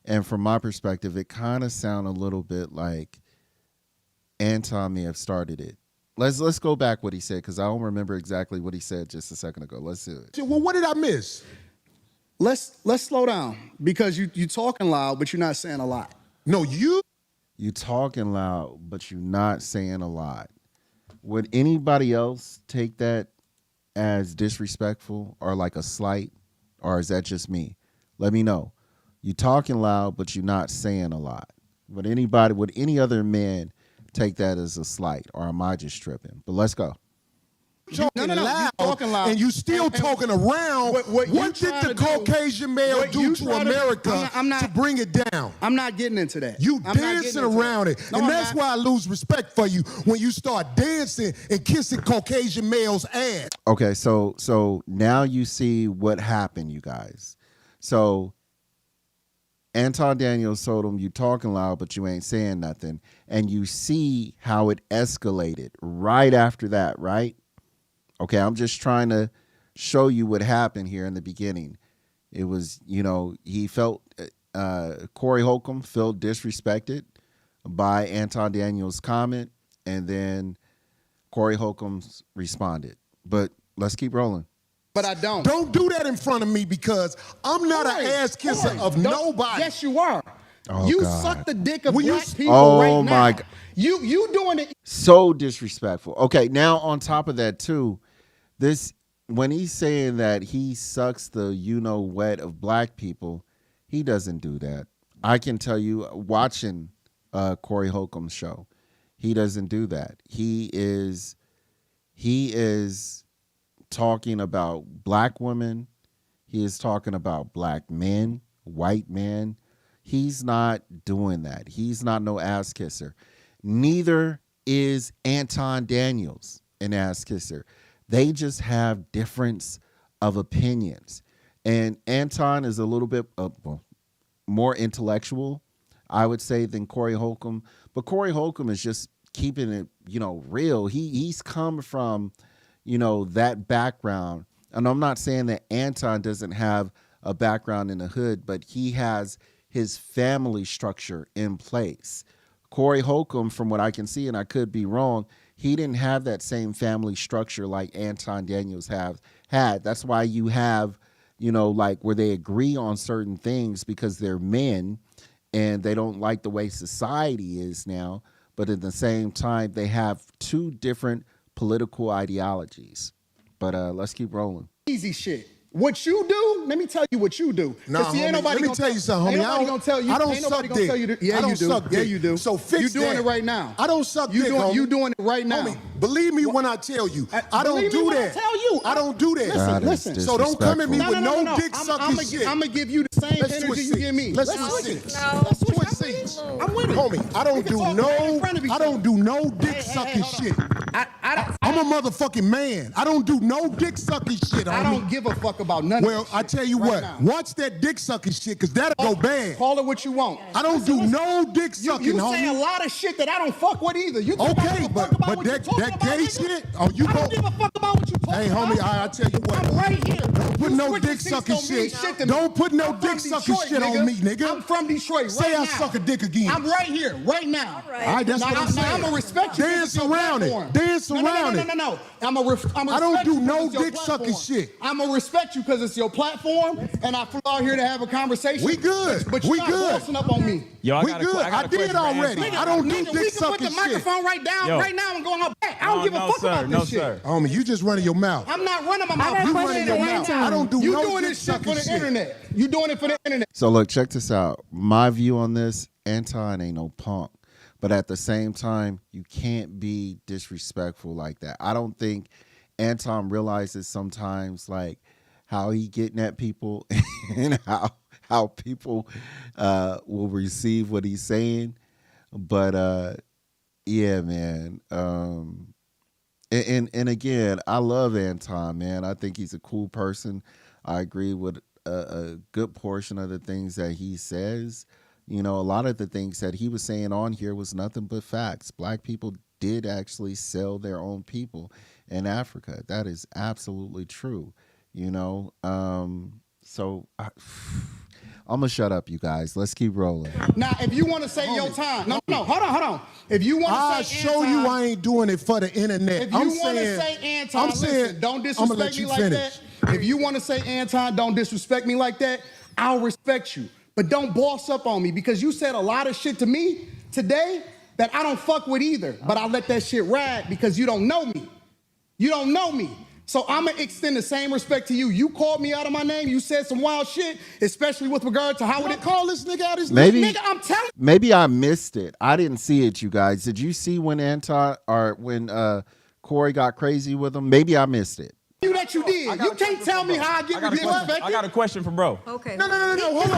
and from my perspective, it kind of sounded a little bit like Anton may have started it. Let's go back what he said because I don't remember exactly what he said just a second ago. Let's do it. Well, what did I miss? Let's slow down because you talking loud, but you're not saying a lot. No, you talking loud, but you're not saying a lot. Would anybody else take that as disrespectful or like a slight, or is that just me? Let me know. You talking loud, but you're not saying a lot. Would any other man take that as a slight, or am I just tripping? But let's go. Talking loud, and you still talking around. What did the Caucasian male do to America to bring it down? I'm not getting into that. You dancing around it. No, and I'm that's not. why I lose respect for you when you start dancing and kissing Caucasian males' ass. Okay, so now you see what happened, you guys. So Anton Daniels told him, you talking loud, but you ain't saying nothing. And you see how it escalated right after that, right? Okay, I'm just trying to show you what happened here in the beginning. It was, he felt, Corey Holcomb felt disrespected by Anton Daniels' comment, and then Corey Holcomb responded. But let's keep rolling. But I don't. Don't do that in front of me because I'm not an ass kisser of nobody. Yes, you are. Oh, you God. suck the dick of black people Oh, right now. my God. You doing it. So disrespectful. Okay, now on top of that too, when he's saying that he sucks the wet of black people, he doesn't do that. I can tell you, watching Corey Holcomb's show, he doesn't do that. He is talking about black women. He is talking about black men, white men. He's not doing that. He's not no ass kisser. Neither is Anton Daniels an ass kisser. They just have difference of opinions. And Anton is a little bit more intellectual, I would say, than Corey Holcomb. But Corey Holcomb is just keeping it, real. He's come from, that background. And I'm not saying that Anton doesn't have a background in the hood, but he has his family structure in place. Corey Holcomb, from what I can see, and I could be wrong, he didn't have that same family structure like Anton Daniels had. That's why you have, like where they agree on certain things because they're men and they don't like the way society is now. But at the same time, they have two different political ideologies. But let's keep rolling. Easy shit. What you do, let me tell you what you do. Nah, See, ain't homie, nobody let me tell you something, homie. Ain't nobody gonna tell you. I don't Ain't nobody suck gonna dick. tell you. I don't suck Yeah, dick. you do. So fix You doing that. it right now. I don't suck you dick, doing, homie. You doing it right now. Homie, believe me when I tell you, I don't Believe me do when that. I tell you. I don't do that. Listen. So don't come at me with no dick I'm sucking shit. gonna give you the same Let's energy switch you give me. Let's switch switch it. seats. No. Let's switch seats. I'm with it. Homie, I don't do no dick sucking shit. I'm I'm a motherfucking man. I don't do no dick sucking shit. I don't give a fuck about none of Well, that I shit tell you right what. now. Watch that dick sucking shit, cause that'll go bad. Call it what you want. I don't do no dick sucking, You homie. say a lot of shit that I don't fuck with either. You think I Okay, give a fuck but about what you that talking about, gay nigga? shit. Oh, you I go. don't give a fuck about what you talking Hey, about. homie, I tell you what. I'm right here. Don't put You no switching dick seats sucking don't mean shit. to me. Don't put no I'm dick from sucking Detroit, shit on me, nigga. I'm from Detroit Say right I now. suck a dick again. I'm right here, right now. All right. All right, that's Now, what I'm saying. I'm gonna respect you. 'cause Dance it's your around it. platform. Dance around it. No. I'm gonna I don't do no dick dick sucking shit. I'm gonna respect you because it's your platform, and I flew out here to have a conversation. We good. But We you're not good. bossing up on me. Yo, We good. I did already. I don't do dick We can put sucking the shit. microphone right down, Yo. right now, and go on her back. I don't give a fuck about this shit. Homie, you just running your mouth. I'm not running my I mouth. got a You question running for your Anton. mouth. I don't do You no doing dick this shit for sucking the shit. internet. You doing it for the internet. So look, check this out. My view on this, Anton ain't no punk. But at the same time, you can't be disrespectful like that. I don't think Anton realizes sometimes like how he getting at people and how people will receive what he's saying. But yeah, man. And again, I love Anton, man. I think he's a cool person. I agree with a good portion of the things that he says. You know, a lot of the things that he was saying on here was nothing but facts. Black people did actually sell their own people in Africa. That is absolutely true. You know, so I'm gonna shut up, you guys. Let's keep rolling. Now, if you want to say your time, no, hold on. If you want I'll to say show Anton, you I ain't doing it for the internet. if you I'm want to saying, say Anton, I'm listen, saying, don't I'ma disrespect let me you like finish. that. If you want to say Anton, don't disrespect me like that. I'll respect you, but don't boss up on me because you said a lot of shit to me today that I don't fuck with either. But I let that shit ride because you don't know me. You don't know me. So I'm gonna extend the same respect to you. You called me out of my name. You said some wild shit, especially with regard to how would it call this nigga out his Maybe, nigga. I'm telling. maybe I missed it. I didn't see it, you guys. Did you see when Anton or when Corey got crazy with him? Maybe I missed it. You that you did. You can't tell me how I get disrespected. I got a question for bro. Okay. No. Hold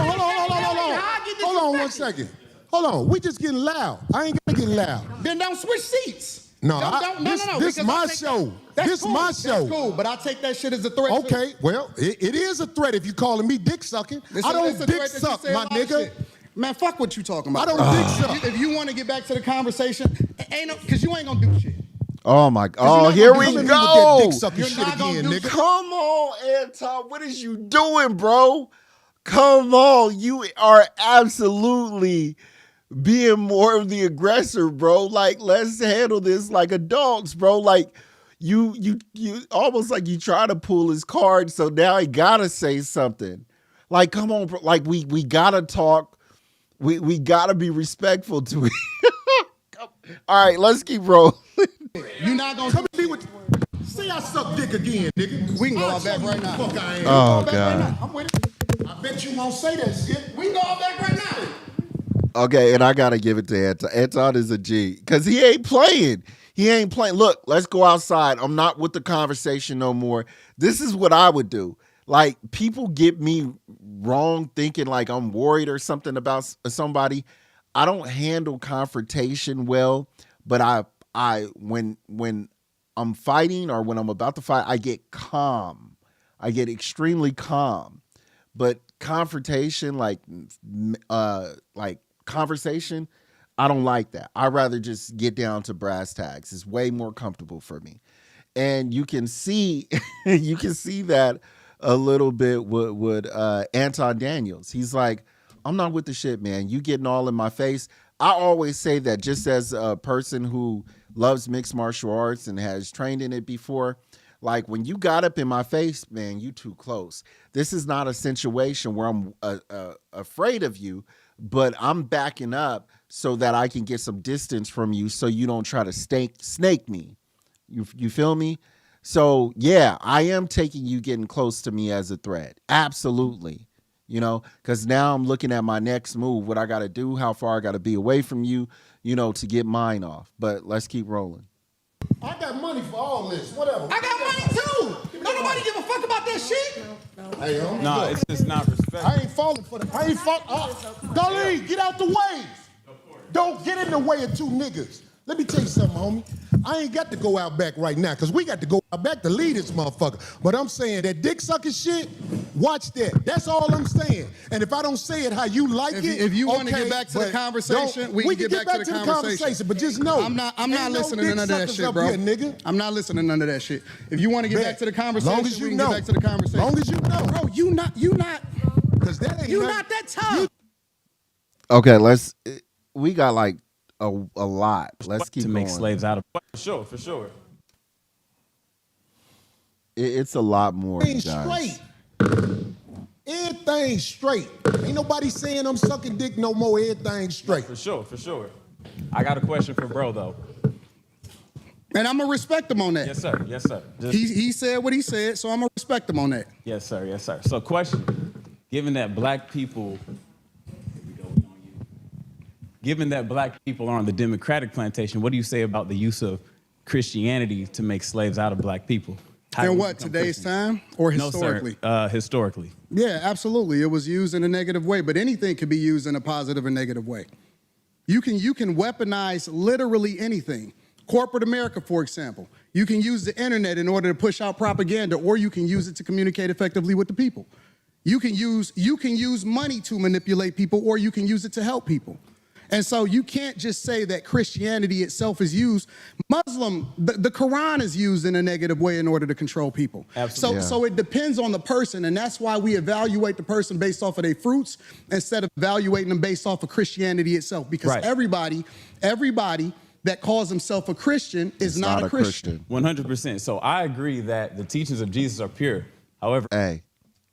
on 1 second. Hold on. We just getting loud. I ain't gonna get loud. Then don't switch seats. No, No. This because my I take show. That's This cool. my show. That's cool, but I take that shit as a threat. Okay, well, it is a threat if you calling me dick sucking. I don't dick suck, my nigga. Man, fuck what you talking about. I don't dick suck. If you want to get back to the conversation, because you ain't gonna do shit. Oh my! you're Oh, not here gonna we come in with go. that dick sucking You're shit not gonna again, do nigga. Come on, Anton. What is you doing, bro? Come on. You are absolutely being more of the aggressor, bro. Like, let's handle this like adults, bro. Like, you almost like you try to pull his card, so now he gotta say something. Like, come on, bro. Like, we gotta talk. We gotta be respectful to it. All right, let's keep rolling. You're not gonna Come at me with. Say I suck dick again, nigga. We can go I'll out back show you right who now. the fuck I am. Oh, Go back God. right now. I'm with it. I bet you won't say that shit. We can go out back right now. Okay, and I gotta give it to Anton. Anton is a G because he ain't playing. He ain't playing. Look, let's go outside. I'm not with the conversation no more. This is what I would do. Like, people get me wrong thinking like I'm worried or something about somebody. I don't handle confrontation well, but I when I'm fighting or when I'm about to fight, I get calm. I get extremely calm. But confrontation, like conversation, I don't like that. I'd rather just get down to brass tacks. It's way more comfortable for me. And you can see that a little bit with Anton Daniels. He's like, I'm not with the shit, man. You getting all in my face. I always say that just as a person who loves mixed martial arts and has trained in it before. Like, when you got up in my face, man, you too close. This is not a situation where I'm afraid of you, but I'm backing up so that I can get some distance from you so you don't try to snake me. You feel me? So, yeah, I am taking you getting close to me as a threat. Absolutely. You know, because now I'm looking at my next move, what I got to do, how far I got to be away from you, you know, to get mine off. But let's keep rolling. I got money for all this. Whatever. I got money too. Don't nobody give a fuck about that shit. Hey, homie, No, look, it's just not respect. I ain't falling for that. I ain't falling. Darlene, get out the way. Don't get in the way of two niggas. Let me tell you something, homie. I ain't got to go out back right now because we got to go out back to lead this motherfucker. But I'm saying that dick sucking shit, watch that. That's all I'm saying. And if I don't say it how you like If you want to okay, get back to the but conversation, we can get back to the conversation. But just know, I'm not listening to none of that shit, up bro. here, nigga. I'm not listening to none of that shit. If you want to get back to the conversation, long as you we can know. get back to the conversation. Long as you know. Bro, you not, because that ain't not that tough. Okay, we got like a lot. Let's keep to going. make slaves out of. For sure. It's a lot more, you Everything's guys. straight. Everything's straight. Ain't nobody saying I'm sucking dick no more. Everything's straight. For sure. I got a question for bro though. And I'm gonna respect him on that. Yes, sir. He said what he said, so I'm gonna respect him on that. Yes, sir. So, question: given that black people are on the Democratic plantation, what do you say about the use of Christianity to make slaves out of black people? In what, today's time or historically? No, sir. Historically. Yeah, absolutely. It was used in a negative way, but anything can be used in a positive or negative way. You can weaponize literally anything. Corporate America, for example. You can use the internet in order to push out propaganda, or you can use it to communicate effectively with the people. You can use money to manipulate people, or you can use it to help people. And so you can't just say that Christianity itself is used. The Quran is used in a negative way in order to control people. Absolutely. So it depends on the person, and that's why we evaluate the person based off of their fruits instead of evaluating them based off of Christianity itself. Because everybody that calls himself a Christian is not a Christian. 100%. So I agree that the teachings of Jesus are pure. However,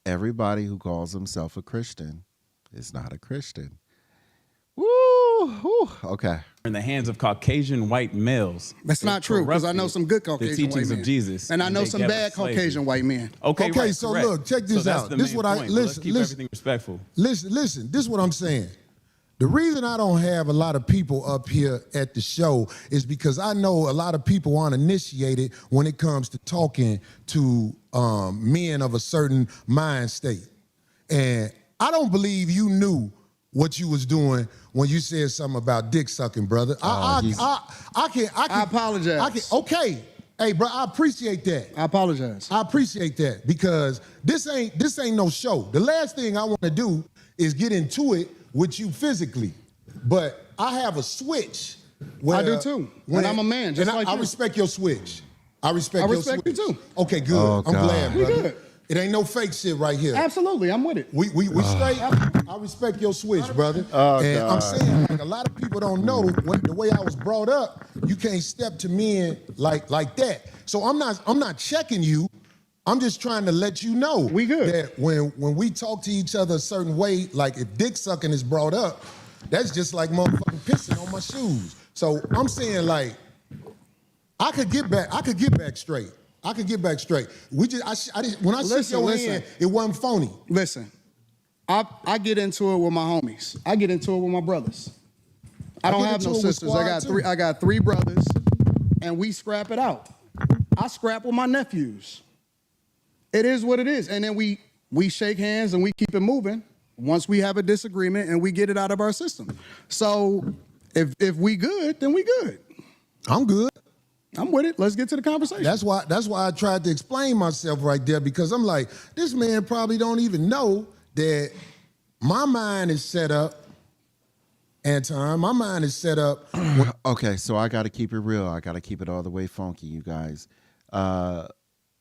everybody who calls himself a Christian is not a Christian. Woo! Okay. In the hands of Caucasian white males. That's not true, because I know some good Caucasian white men. The teachings of Jesus. And I know some bad Caucasian white men. Okay, so correct. Look, check this out. This is what Let's keep everything respectful. Listen, this is what I'm saying. The reason I don't have a lot of people up here at the show is because I know a lot of people aren't initiated when it comes to talking to men of a certain mind state. And I don't believe you knew what you was doing when you said something about dick sucking, brother. I apologize. Okay. Hey, bro, I appreciate that. I apologize. I appreciate that because this ain't no show. The last thing I want to do is get into it with you physically. But I have a switch. Where, I do too. And I'm a man, just like you. I respect your switch. I respect your switch. You too. Okay, good. Oh, I'm glad, brother. We good. It ain't no fake shit right here. Absolutely, I'm with it. We straight. I respect your switch, brother. And I'm saying, like, a lot of people don't know the way I was brought up. You can't step to men like that. So I'm not checking you. I'm just trying to let you know we good. That when we talk to each other a certain way, like if dick sucking is brought up, that's just like motherfucking pissing on my shoes. So I'm saying, like, I could get back straight. When I shook your hand, it wasn't phony. Listen, I get into it with my homies. I get into it with my brothers. I don't have no sisters. I got three brothers, and we scrap it out. I scrap with my nephews. It is what it is. And then we shake hands and we keep it moving once we have a disagreement and we get it out of our system. So if we good, then we good. I'm good. I'm with it. Let's get to the conversation. That's why I tried to explain myself right there, because I'm like, this man probably don't even know that my mind is set up, Anton. My mind is set up. Okay, so I got to keep it real. I got to keep it all the way funky, you guys.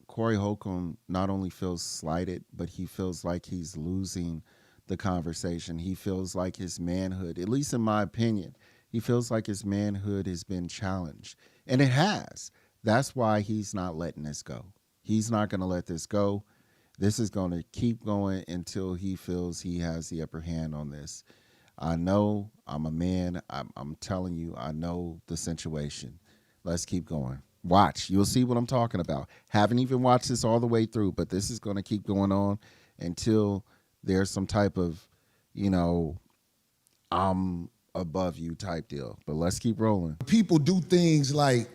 Corey Holcomb not only feels slighted, but he feels like he's losing the conversation. He feels like his manhood, at least in my opinion, he feels like his manhood has been challenged. And it has. That's why he's not letting this go. He's not going to let this go. This is going to keep going until he feels he has the upper hand on this. I know I'm a man. I'm telling you, I know the situation. Let's keep going. Watch. You'll see what I'm talking about. Haven't even watched this all the way through, but this is going to keep going on until there's some type of, I'm above you type deal. But let's keep rolling. People do things like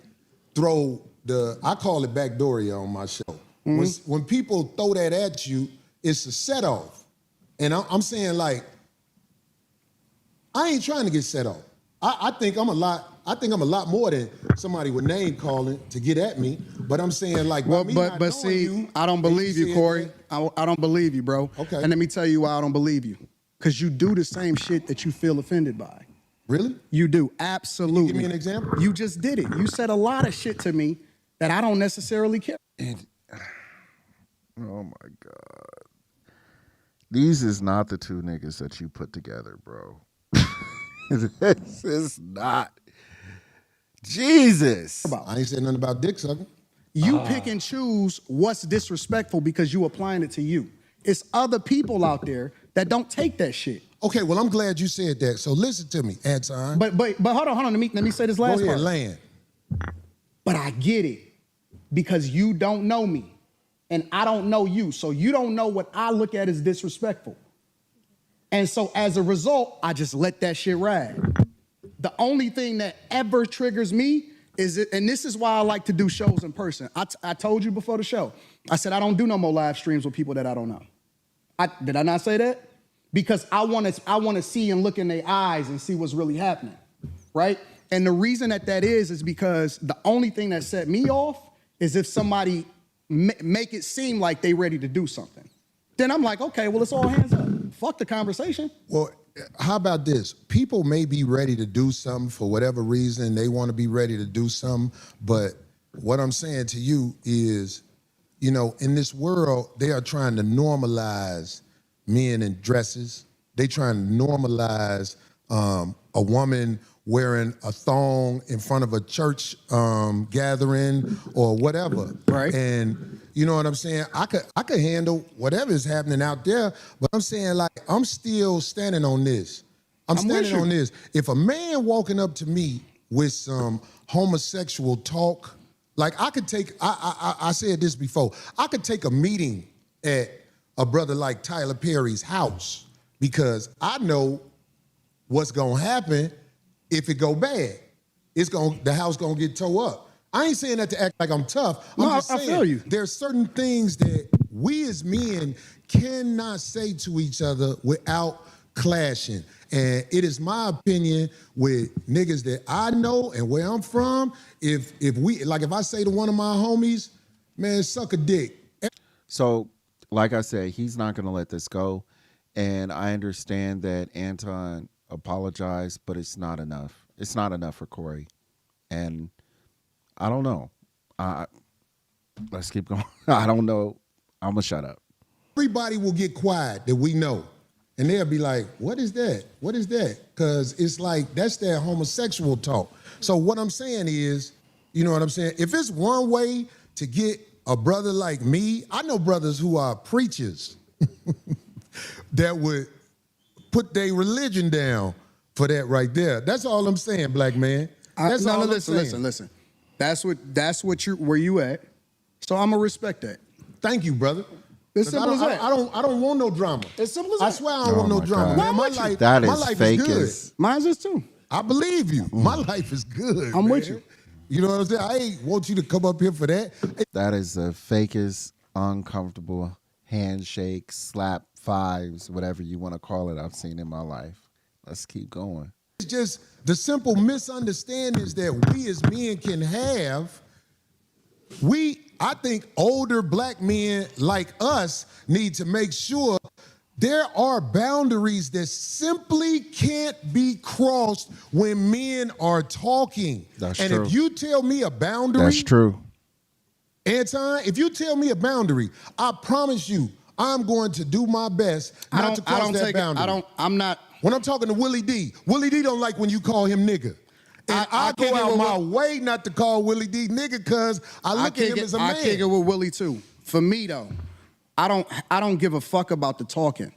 I call it backdooria on my show. Mm-hmm. When people throw that at you, it's a set off. And I'm saying, like, I ain't trying to get set off. I think I'm a lot I think I'm a lot more than somebody with name calling to get at me. But I'm saying like, Well, by me not but knowing see, you, I don't and believe you, said Corey. that- I don't believe you, bro. Okay. And let me tell you why I don't believe you. Because you do the same shit that you feel offended by. Really? You do, absolutely. Give me an example. You just did it. You said a lot of shit to me that I don't necessarily care. Oh my God. These is not the two niggas that you put together, bro. This is not. Jesus. I ain't said nothing about dick sucking. You pick and choose what's disrespectful because you applying it to you. It's other people out there that don't take that shit. Okay, well, I'm glad you said that. So listen to me, Anton. But hold on. Let me say this last Go ahead, part. land. But I get it because you don't know me and I don't know you. So you don't know what I look at as disrespectful. And so as a result, I just let that shit ride. The only thing that ever triggers me is it, and this is why I like to do shows in person. I told you before the show, I said I don't do no more live streams with people that I don't know. Did I not say that? Because I want to see and look in their eyes and see what's really happening, right? And the reason that is because the only thing that set me off is if somebody make it seem like they ready to do something. Then I'm like, okay, well, it's all hands up. Fuck the conversation. Well, how about this? People may be ready to do something for whatever reason. They want to be ready to do something. But what I'm saying to you is, you know, in this world, they are trying to normalize men in dresses. They trying to normalize a woman wearing a thong in front of a church gathering or whatever. Right. And you know what I'm saying? I could handle whatever is happening out there, but I'm saying like I'm still standing on this. I'm standing on this. If a man walking up to me with some homosexual talk, like I could take, I said this before, I could take a meeting at a brother like Tyler Perry's house because I know what's gonna happen if it go bad. The house gonna get tore up. I ain't saying that to act like I'm tough. I'm just saying, I feel you. There's certain things that we as men cannot say to each other without clashing. And it is my opinion with niggas that I know and where I'm from, if I say to one of my homies, man, suck a dick. So, like I said, he's not going to let this go. And I understand that Anton apologized, but it's not enough. It's not enough for Corey. And I don't know. Let's keep going. I don't know. I'm going to shut up. Everybody will get quiet that we know. And they'll be like, what is that? What is that? Because it's like, that's their homosexual talk. So what I'm saying is, you know what I'm saying? If it's one way to get a brother like me, I know brothers who are preachers that would put their religion down for that right there. That's all I'm saying, black man. That's all I'm saying. Listen. That's where you at. So I'm gonna respect that. Thank you, brother. It's simple as that. I don't want no drama. It's simple as that. I swear I don't want no drama. God. Man, my life, That my is life fake is good. as- Mine's is too. I believe you. My life is good. I'm man. with you. You know what I'm saying? I ain't want you to come up here for that. That is the fakest, uncomfortable handshake, slap fives, whatever you want to call it, I've seen in my life. Let's keep going. It's just the simple misunderstandings that we as men can have. I think older black men like us need to make sure there are boundaries that simply can't be crossed when men are talking. That's and true. if you tell me a boundary, That's true. Anton, if you tell me a boundary, I promise you, I'm going to do my best not to cross that boundary. I'm not. When I'm talking to Willie D don't like when you call him nigga. And I go kick it out with my way not to call Willie D nigga because I look at him as a man. I kick it with Willie too. For me though, I don't give a fuck about the talking.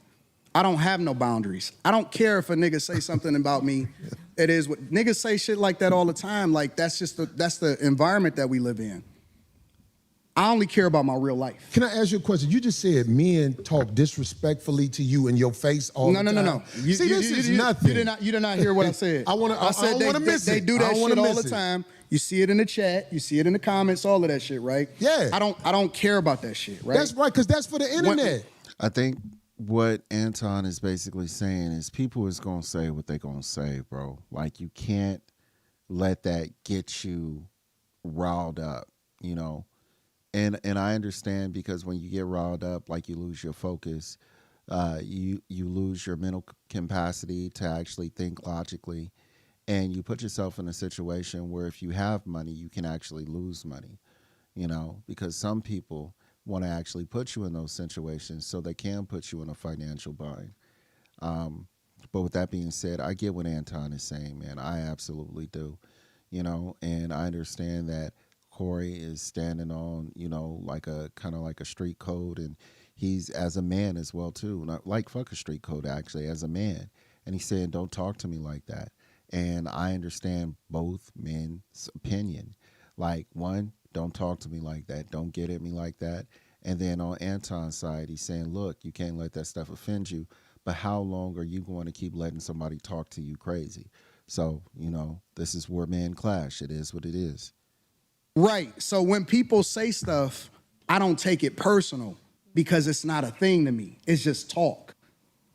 I don't have no boundaries. I don't care if a nigga say something about me. It is what niggas say shit like that all the time. Like that's the environment that we live in. I only care about my real life. Can I ask you a question? You just said men talk disrespectfully to you in your face all the time. No. See, this is nothing. You did not hear what I said. I said they do that shit all the time. You see it in the chat. You see it in the comments. All of that shit, right? Yeah. I don't care about that shit, right? That's right, because that's for the internet. I think what Anton is basically saying is people is going to say what they going to say, bro. Like you can't let that get you riled up, you know. And I understand, because when you get riled up, like, you lose your focus, you lose your mental capacity to actually think logically, and you put yourself in a situation where if you have money, you can actually lose money, you know, because some people want to actually put you in those situations so they can put you in a financial bind. But with that being said, I get what Anton is saying, man. I absolutely do, you know, and I understand that Corey is standing on, you know, like a kind of like a street code, and he's as a man as well too. Not like fuck a street code, actually, as a man, and he's saying don't talk to me like that. And I understand both men's opinion. Like, one, don't talk to me like that, don't get at me like that. And then on Anton's side, he's saying, look, you can't let that stuff offend you, but how long are you going to keep letting somebody talk to you crazy? So, you know, this is where men clash. It is what it is. Right. So when people say stuff, I don't take it personal because it's not a thing to me. It's just talk.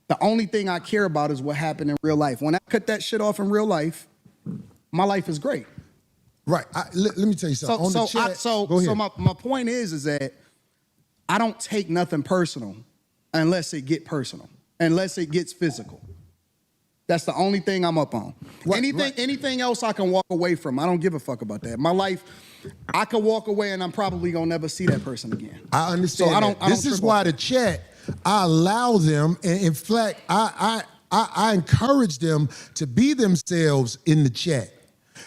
The only thing I care about is what happened in real life. When I cut that shit off in real life, my life is great. Right. Let me tell you something. Go ahead. So my point is that I don't take nothing personal unless it get personal, unless it gets physical. That's the only thing I'm up on. Anything else I can walk away from. I don't give a fuck about that. My life, I could walk away and I'm probably gonna never see that person again. I understand. So this is why the chat, I allow them, and in fact, I encourage them to be themselves in the chat,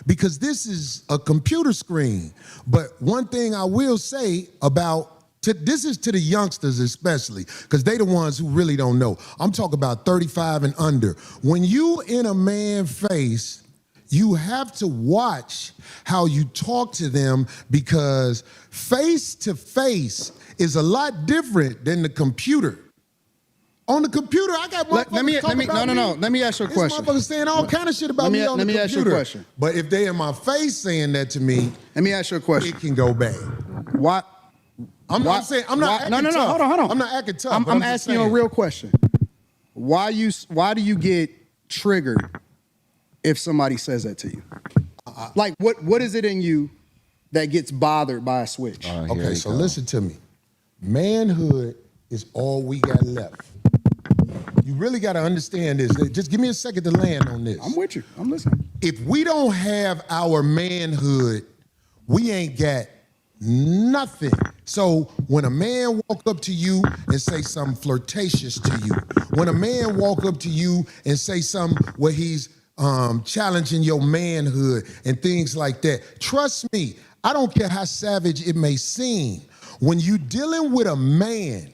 because this is a computer screen. But one thing I will say about this is to the youngsters especially, because they the ones who really don't know. I'm talking about 35 and under. When you in a man's face, you have to watch how you talk to them, because face to face is a lot different than the computer. On the computer, I got motherfuckers talking about me. No. Let me ask you a question. This motherfucker saying all kind of shit about me on the computer. Let me ask you a question. But if they in my face saying that to me, let me ask you a question. It can go bad. Why? I'm not saying I'm not acting tough. Hold on. I'm not acting tough. I'm asking you a real question. Why do you get triggered if somebody says that to you? Like, what is it in you that gets bothered by a switch? Okay, so listen to me. Manhood is all we got left. You really got to understand this. Just give me a second to land on this. I'm with you. I'm listening. If we don't have our manhood, we ain't got nothing. So when a man walk up to you and say something flirtatious to you, when a man walk up to you and say something where he's challenging your manhood and things like that, trust me, I don't care how savage it may seem. When you dealing with a man,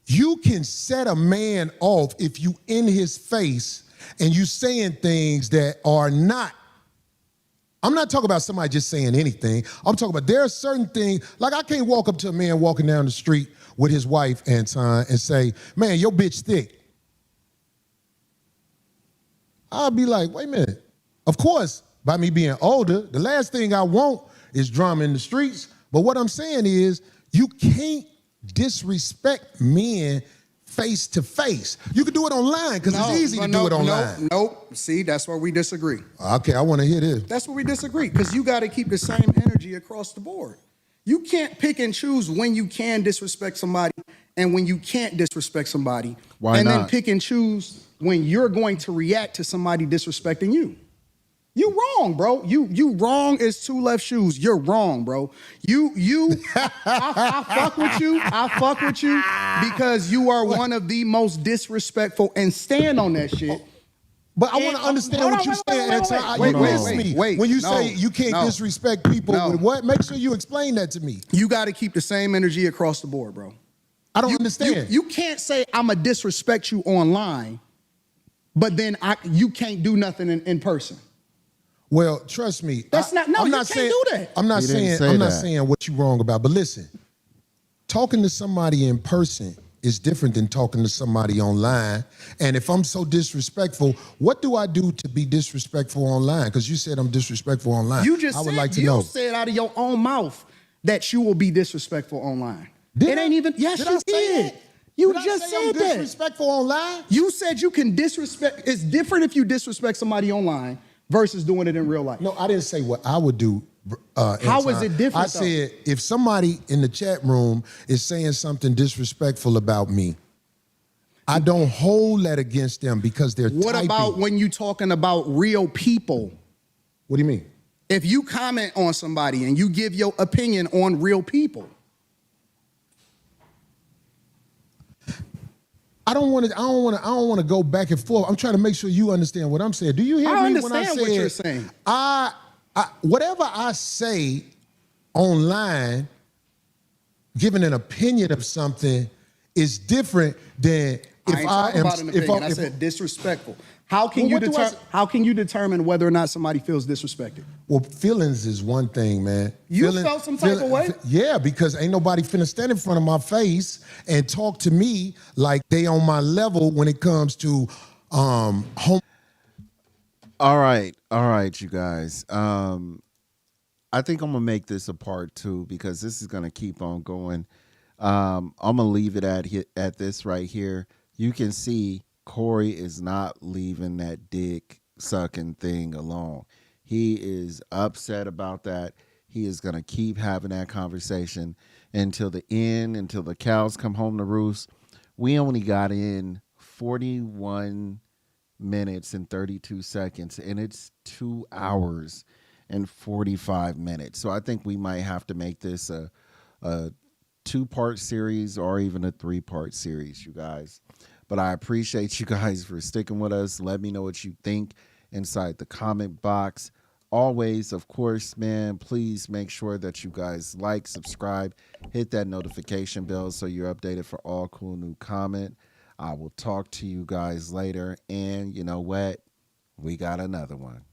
you can set a man off if you in his face and you saying things that are not. I'm not talking about somebody just saying anything. I'm talking about there are certain things, like I can't walk up to a man walking down the street with his wife, Anton, and say, man, your bitch thick. I'll be like, wait a minute. Of course, by me being older, the last thing I want is drama in the streets. But what I'm saying is, you can't disrespect men face to face. You can do it online because it's easy to do it online. Nope. See, that's where we disagree. Okay, I want to hear this. That's where we disagree, because you got to keep the same energy across the board. You can't pick and choose when you can disrespect somebody and when you can't disrespect somebody. Why and not? then pick and choose when you're going to react to somebody disrespecting you. You wrong, bro. You wrong as two left shoes. You're wrong, bro. I fuck with you. I fuck with you because you are one of the most disrespectful, and stand on that shit. But I want to understand what you're saying, Anton. Wait. When you say you can't disrespect people with what? Make sure you explain that to me. You got to keep the same energy across the board, bro. I don't understand. You can't say I'm a disrespect you online, but then you can't do nothing in person. Well, trust me. That's not. No, I'm you not can't saying, do that. I'm not saying what you're wrong about. But listen, talking to somebody in person is different than talking to somebody online. And if I'm so disrespectful, what do I do to be disrespectful online? Because you said I'm disrespectful online. You just I would said, like to know. You said out of your own mouth that you will be disrespectful online. It ain't even. Yes, you did. You just said that. Disrespectful online? You said you can disrespect. It's different if you disrespect somebody online versus doing it in real life? No, I didn't say what I would do. How is it different, I said if somebody in the chat room is saying something disrespectful about me, I don't hold that against them because they're What typing. about when you talking about real people? What do you mean? If you comment on somebody and you give your opinion on real people. I don't want to go back and forth. I'm trying to make sure you understand what I'm saying. Do you hear me when I understand say what you're saying. Whatever I say online, giving an opinion of something is different than if I am. About an opinion. I said disrespectful. How can you determine whether or not somebody feels disrespected? Well, feelings is one thing, man. You felt some type of way? Yeah, because ain't nobody finna stand in front of my face and talk to me like they on my level when it comes to home. All right, you guys. I think I'm gonna make this a part 2 because this is gonna keep on going. I'm gonna leave it at this right here. You can see Corey is not leaving that dick sucking thing alone. He is upset about that. He is gonna keep having that conversation until the end, until the cows come home to roost. We only got in 41 minutes and 32 seconds, and it's 2 hours and 45 minutes. So I think we might have to make this a 2-part series or even a 3-part series, you guys. But I appreciate you guys for sticking with us. Let me know what you think inside the comment box. Always, of course, man, please make sure that you guys like, subscribe, hit that notification bell so you're updated for all cool new comment. I will talk to you guys later. And you know what? We got another one.